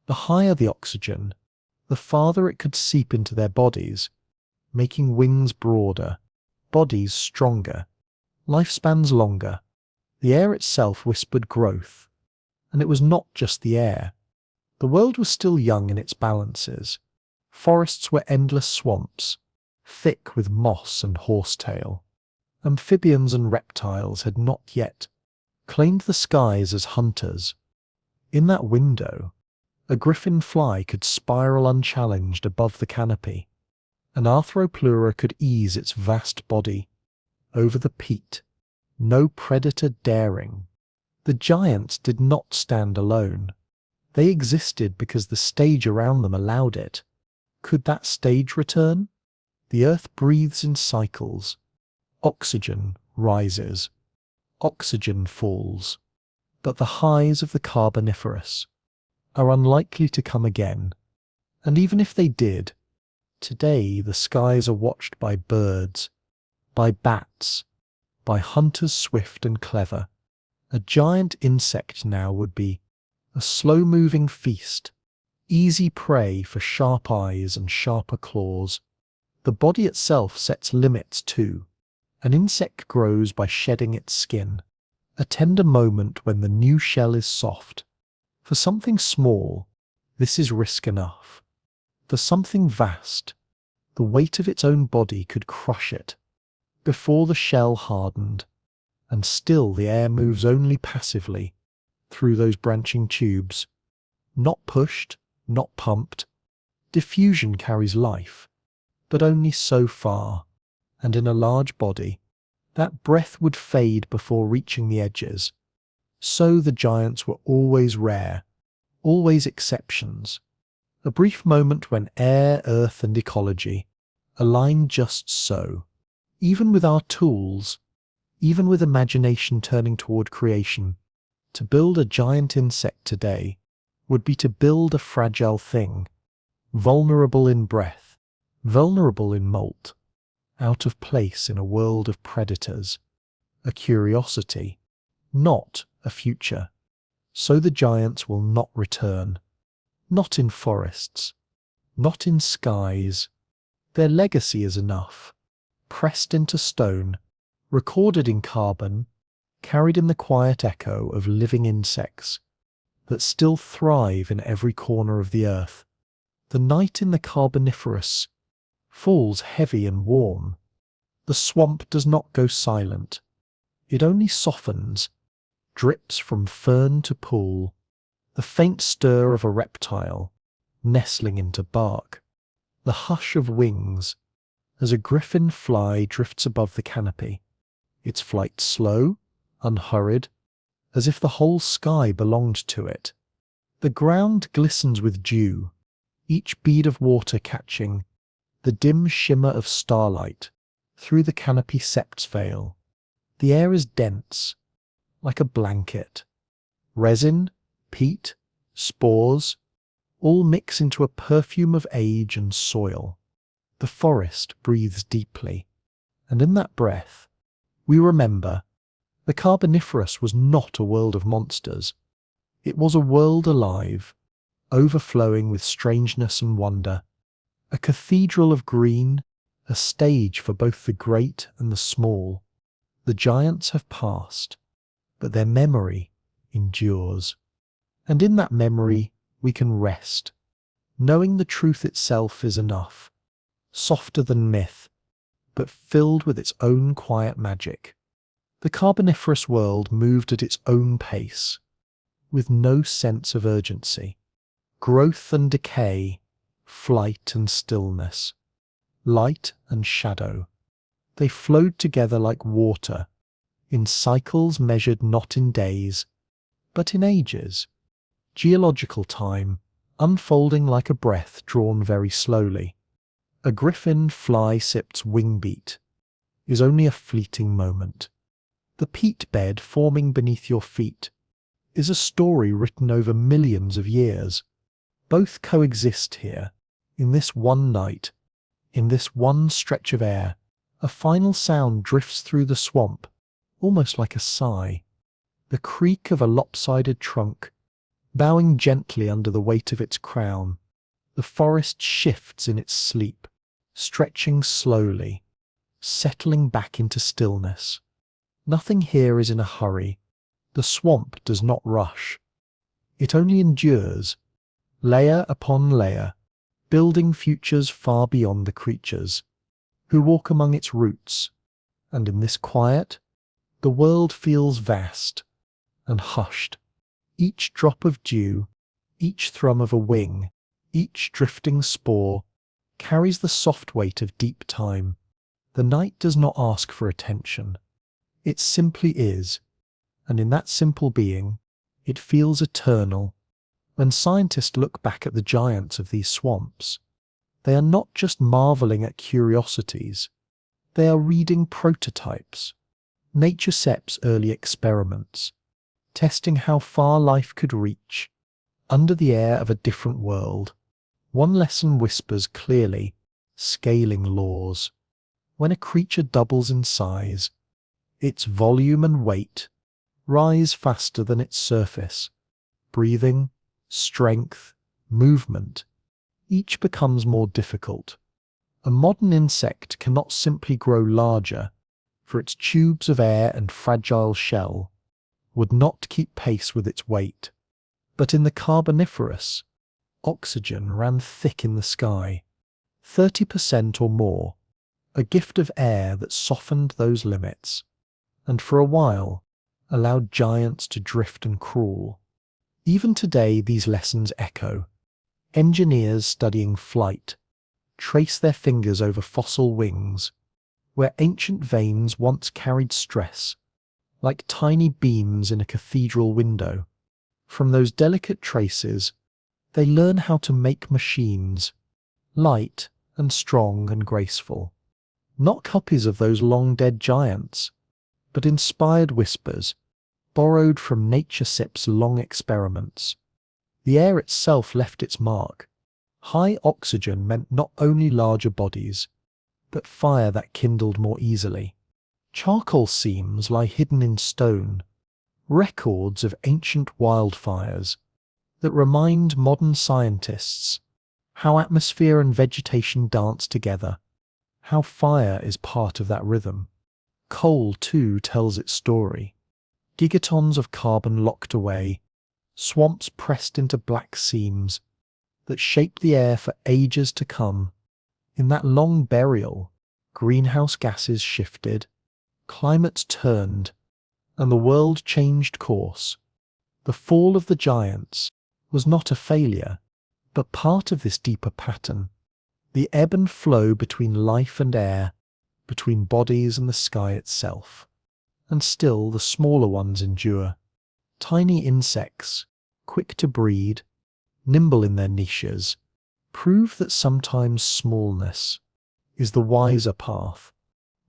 The higher the oxygen, the farther it could seep into their bodies, making wings broader, bodies stronger, lifespans longer. The air itself whispered growth, and it was not just the air. The world was still young in its balances. Forests were endless swamps, thick with moss and horsetail. Amphibians and reptiles had not yet claimed the skies as hunters. In that window, a griffinfly could spiral unchallenged above the canopy. An Arthropleura could ease its vast body over the peat, no predator daring. The giants did not stand alone. They existed because the stage around them allowed it. Could that stage return? The earth breathes in cycles. Oxygen rises. Oxygen falls. But the highs of the Carboniferous are unlikely to come again. And even if they did, today the skies are watched by birds, by bats, by hunters swift and clever. A giant insect now would be a slow-moving feast, easy prey for sharp eyes and sharper claws. The body itself sets limits too. An insect grows by shedding its skin, a tender moment when the new shell is soft. For something small, this is risk enough. For something vast, the weight of its own body could crush it. Before the shell hardened, and still the air moves only passively through those branching tubes. Not pushed, not pumped. Diffusion carries life, but only so far, and in a large body, that breath would fade before reaching the edges. So the giants were always rare, always exceptions. A brief moment when air, earth, and ecology align just so. Even with our tools, even with imagination turning toward creation, to build a giant insect today would be to build a fragile thing, vulnerable in breath, vulnerable in molt, out of place in a world of predators, a curiosity, not a future. So the giants will not return, not in forests, not in skies. Their legacy is enough, pressed into stone, recorded in carbon, carried in the quiet echo of living insects that still thrive in every corner of the earth. The night in the Carboniferous falls heavy and warm. The swamp does not go silent. It only softens, drips from fern to pool, the faint stir of a reptile nestling into bark, the hush of wings as a griffinfly drifts above the canopy, its flight slow, unhurried, as if the whole sky belonged to it. The ground glistens with dew, each bead of water catching the dim shimmer of starlight through the canopy sept's veil. The air is dense, like a blanket. Resin, peat, spores, all mix into a perfume of age and soil. The forest breathes deeply, and in that breath, we remember the Carboniferous was not a world of monsters. It was a world alive, overflowing with strangeness and wonder, a cathedral of green, a stage for both the great and the small. The giants have passed, but their memory endures. And in that memory we can rest, knowing the truth itself is enough, softer than myth, but filled with its own quiet magic. The Carboniferous world moved at its own pace, with no sense of urgency. Growth and decay, flight and stillness, light and shadow, they flowed together like water, in cycles measured not in days, but in ages. Geological time, unfolding like a breath drawn very slowly. A griffin fly sip's wing beat is only a fleeting moment. The peat bed forming beneath your feet is a story written over millions of years. Both coexist here, in this one night, in this one stretch of air. A final sound drifts through the swamp, almost like a sigh. The creak of a lopsided trunk, bowing gently under the weight of its crown. The forest shifts in its sleep, stretching slowly, settling back into stillness. Nothing here is in a hurry. The swamp does not rush. It only endures, layer upon layer, building futures far beyond the creatures who walk among its roots. And in this quiet, the world feels vast and hushed. Each drop of dew, each thrum of a wing, each drifting spore carries the soft weight of deep time. The night does not ask for attention. It simply is, and in that simple being, it feels eternal. When scientists look back at the giants of these swamps, they are not just marveling at curiosities, they are reading prototypes, Nature Sep's early experiments, testing how far life could reach under the air of a different world. One lesson whispers clearly, scaling laws. When a creature doubles in size, its volume and weight rise faster than its surface. Breathing, strength, movement, each becomes more difficult. A modern insect cannot simply grow larger, for its tubes of air and fragile shell would not keep pace with its weight. But in the Carboniferous, oxygen ran thick in the sky, 30% or more, a gift of air that softened those limits, and for a while allowed giants to drift and crawl. Even today these lessons echo. Engineers studying flight trace their fingers over fossil wings, where ancient veins once carried stress, like tiny beams in a cathedral window. From those delicate traces, they learn how to make machines, light and strong and graceful. Not copies of those long-dead giants, but inspired whispers, borrowed from Nature Sep's long experiments. The air itself left its mark. High oxygen meant not only larger bodies, but fire that kindled more easily. Charcoal seams lie hidden in stone, records of ancient wildfires that remind modern scientists how atmosphere and vegetation dance together, how fire is part of that rhythm. Coal, too, tells its story. Gigatons of carbon locked away, swamps pressed into black seams that shape the air for ages to come. In that long burial, greenhouse gases shifted, climates turned, and the world changed course. The fall of the giants was not a failure, but part of this deeper pattern. The ebb and flow between life and air, between bodies and the sky itself. And still the smaller ones endure. Tiny insects, quick to breed, nimble in their niches, prove that sometimes smallness is the wiser path,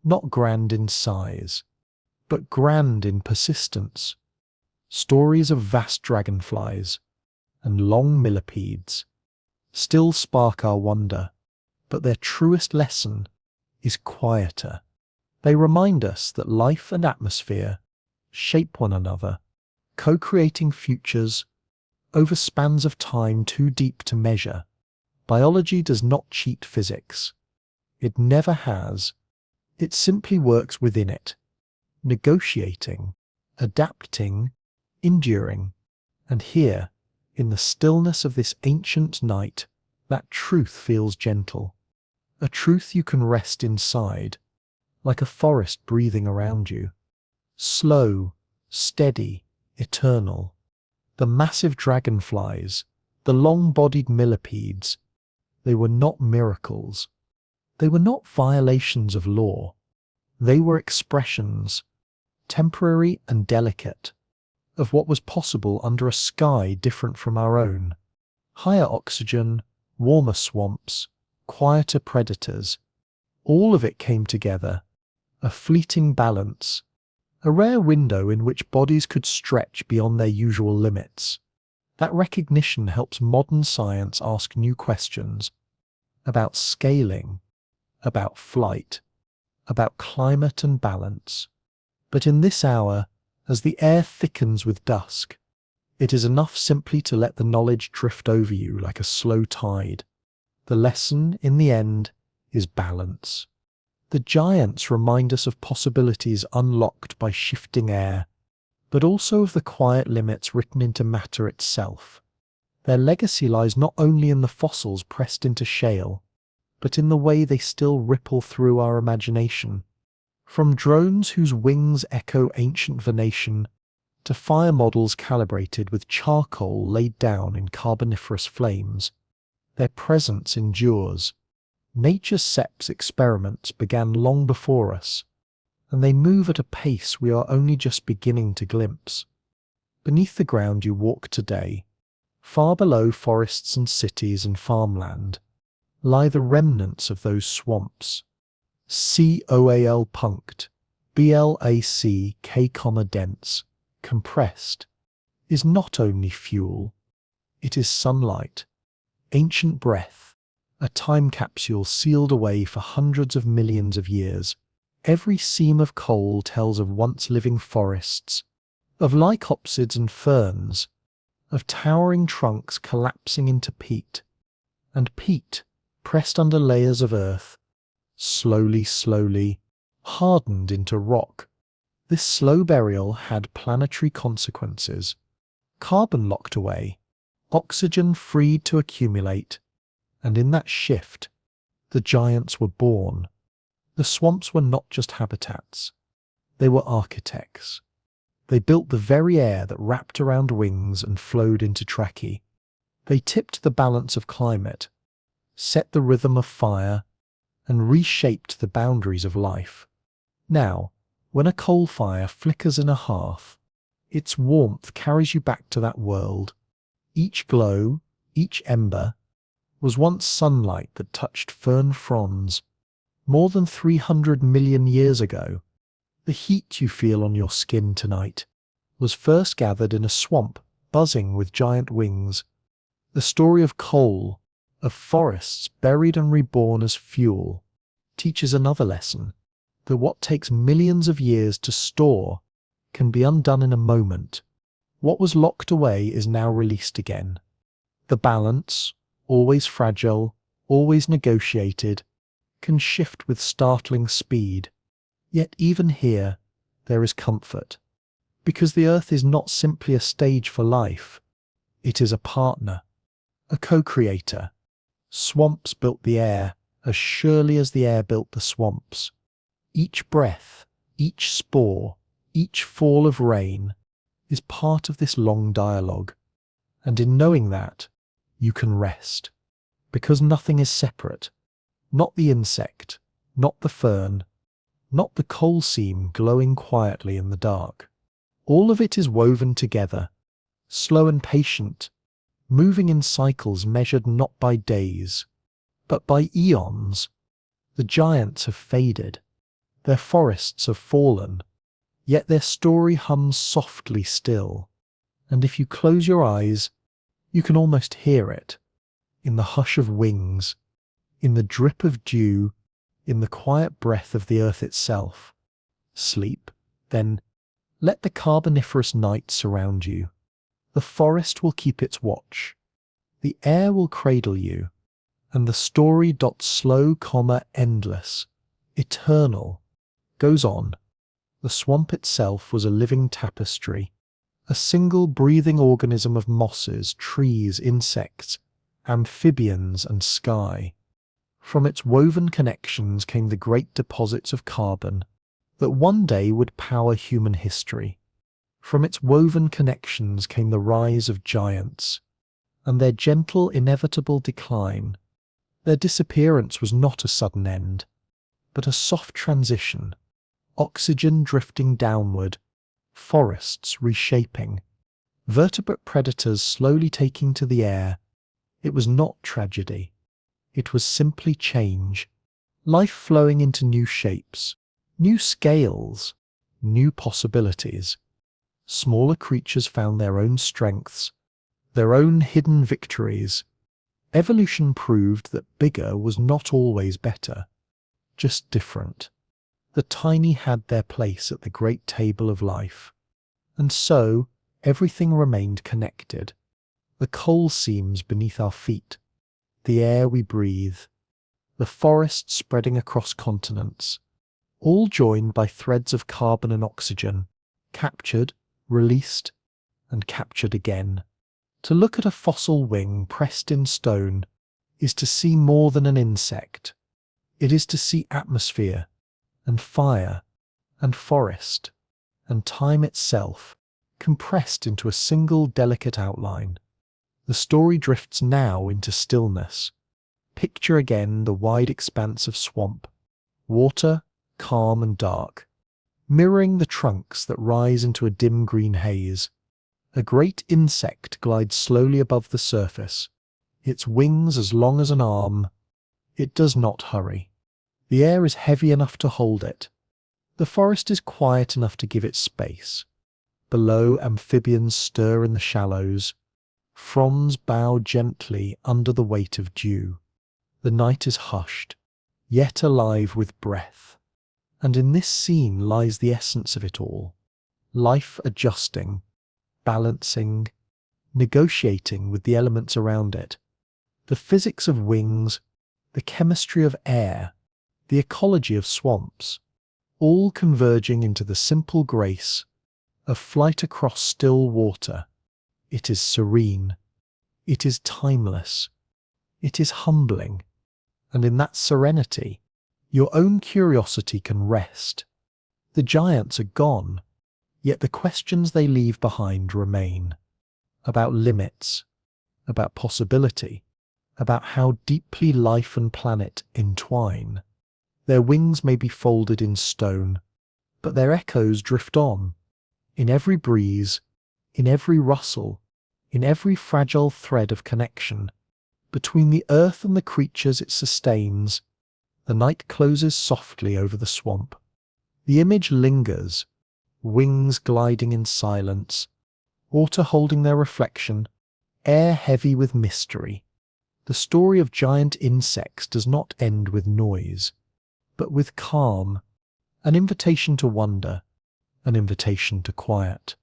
not grand in size, but grand in persistence. Stories of vast dragonflies and long millipedes still spark our wonder, but their truest lesson is quieter. They remind us that life and atmosphere shape one another, co-creating futures over spans of time too deep to measure. Biology does not cheat physics. It never has. It simply works within it, negotiating, adapting, enduring. And here, in the stillness of this ancient night, that truth feels gentle. A truth you can rest inside, like a forest breathing around you. Slow, steady, eternal. The massive dragonflies, the long-bodied millipedes, they were not miracles. They were not violations of law. They were expressions, temporary and delicate, of what was possible under a sky different from our own. Higher oxygen, warmer swamps, quieter predators. All of it came together, a fleeting balance, a rare window in which bodies could stretch beyond their usual limits. That recognition helps modern science ask new questions about scaling, about flight, about climate and balance. But in this hour, as the air thickens with dusk, it is enough simply to let the knowledge drift over you like a slow tide. The lesson, in the end, is balance. The giants remind us of possibilities unlocked by shifting air, but also of the quiet limits written into matter itself. Their legacy lies not only in the fossils pressed into shale, but in the way they still ripple through our imagination. From drones whose wings echo ancient Venetian, to fire models calibrated with charcoal laid down in Carboniferous flames, their presence endures. Nature's SEPS experiments began long before us, and they move at a pace we are only just beginning to glimpse. Beneath the ground you walk today, far below forests and cities and farmland, lie the remnants of those swamps. COAL punct, BLACK, dense, compressed, is not only fuel, it is sunlight, ancient breath, a time capsule sealed away for hundreds of millions of years. Every seam of coal tells of once living forests, of lycopsids and ferns, of towering trunks collapsing into peat, and peat, pressed under layers of earth, slowly, hardened into rock. This slow burial had planetary consequences. Carbon locked away, oxygen freed to accumulate, and in that shift, the giants were born. The swamps were not just habitats. They were architects. They built the very air that wrapped around wings and flowed into trachea. They tipped the balance of climate, set the rhythm of fire, and reshaped the boundaries of life. Now, when a coal fire flickers in a hearth, its warmth carries you back to that world. Each glow, each ember, was once sunlight that touched fern fronds. More than 300 million years ago, the heat you feel on your skin tonight was first gathered in a swamp buzzing with giant wings. The story of coal, of forests buried and reborn as fuel, teaches another lesson, that what takes millions of years to store can be undone in a moment. What was locked away is now released again. The balance, always fragile, always negotiated, can shift with startling speed. Yet even here, there is comfort, because the earth is not simply a stage for life. It is a partner, a co-creator. Swamps built the air as surely as the air built the swamps. Each breath, each spore, each fall of rain is part of this long dialogue. And in knowing that, you can rest, because nothing is separate. Not the insect, not the fern, not the coal seam glowing quietly in the dark. All of it is woven together, slow and patient, moving in cycles measured not by days, but by eons. The giants have faded, their forests have fallen, yet their story hums softly still, and if you close your eyes, you can almost hear it, in the hush of wings, in the drip of dew, in the quiet breath of the earth itself. Sleep, then let the Carboniferous night surround you. The forest will keep its watch. The air will cradle you, and the story slow, endless, eternal, goes on. The swamp itself was a living tapestry, a single breathing organism of mosses, trees, insects, amphibians, and sky. From its woven connections came the great deposits of carbon that one day would power human history. From its woven connections came the rise of giants, and their gentle, inevitable decline. Their disappearance was not a sudden end, but a soft transition, oxygen drifting downward, forests reshaping, vertebrate predators slowly taking to the air. It was not tragedy. It was simply change, life flowing into new shapes, new scales, new possibilities. Smaller creatures found their own strengths, their own hidden victories. Evolution proved that bigger was not always better, just different. The tiny had their place at the great table of life, and so everything remained connected. The coal seams beneath our feet, the air we breathe, the forest spreading across continents, all joined by threads of carbon and oxygen, captured, released, and captured again. To look at a fossil wing pressed in stone is to see more than an insect. It is to see atmosphere, and fire, and forest, and time itself, compressed into a single delicate outline. The story drifts now into stillness. Picture again the wide expanse of swamp, water, calm and dark, mirroring the trunks that rise into a dim green haze. A great insect glides slowly above the surface, its wings as long as an arm. It does not hurry. The air is heavy enough to hold it. The forest is quiet enough to give it space. Below, amphibians stir in the shallows. Fronds bow gently under the weight of dew. The night is hushed, yet alive with breath. And in this scene lies the essence of it all. Life adjusting, balancing, negotiating with the elements around it. The physics of wings, the chemistry of air, the ecology of swamps, all converging into the simple grace of flight across still water. It is serene. It is timeless. It is humbling. And in that serenity, your own curiosity can rest. The giants are gone, yet the questions they leave behind remain. About limits, about possibility, about how deeply life and planet entwine. Their wings may be folded in stone, but their echoes drift on. In every breeze, in every rustle, in every fragile thread of connection, between the earth and the creatures it sustains. The night closes softly over the swamp. The image lingers, wings gliding in silence, water holding their reflection, air heavy with mystery. The story of giant insects does not end with noise. but with calm, an invitation to wonder, an invitation to quiet.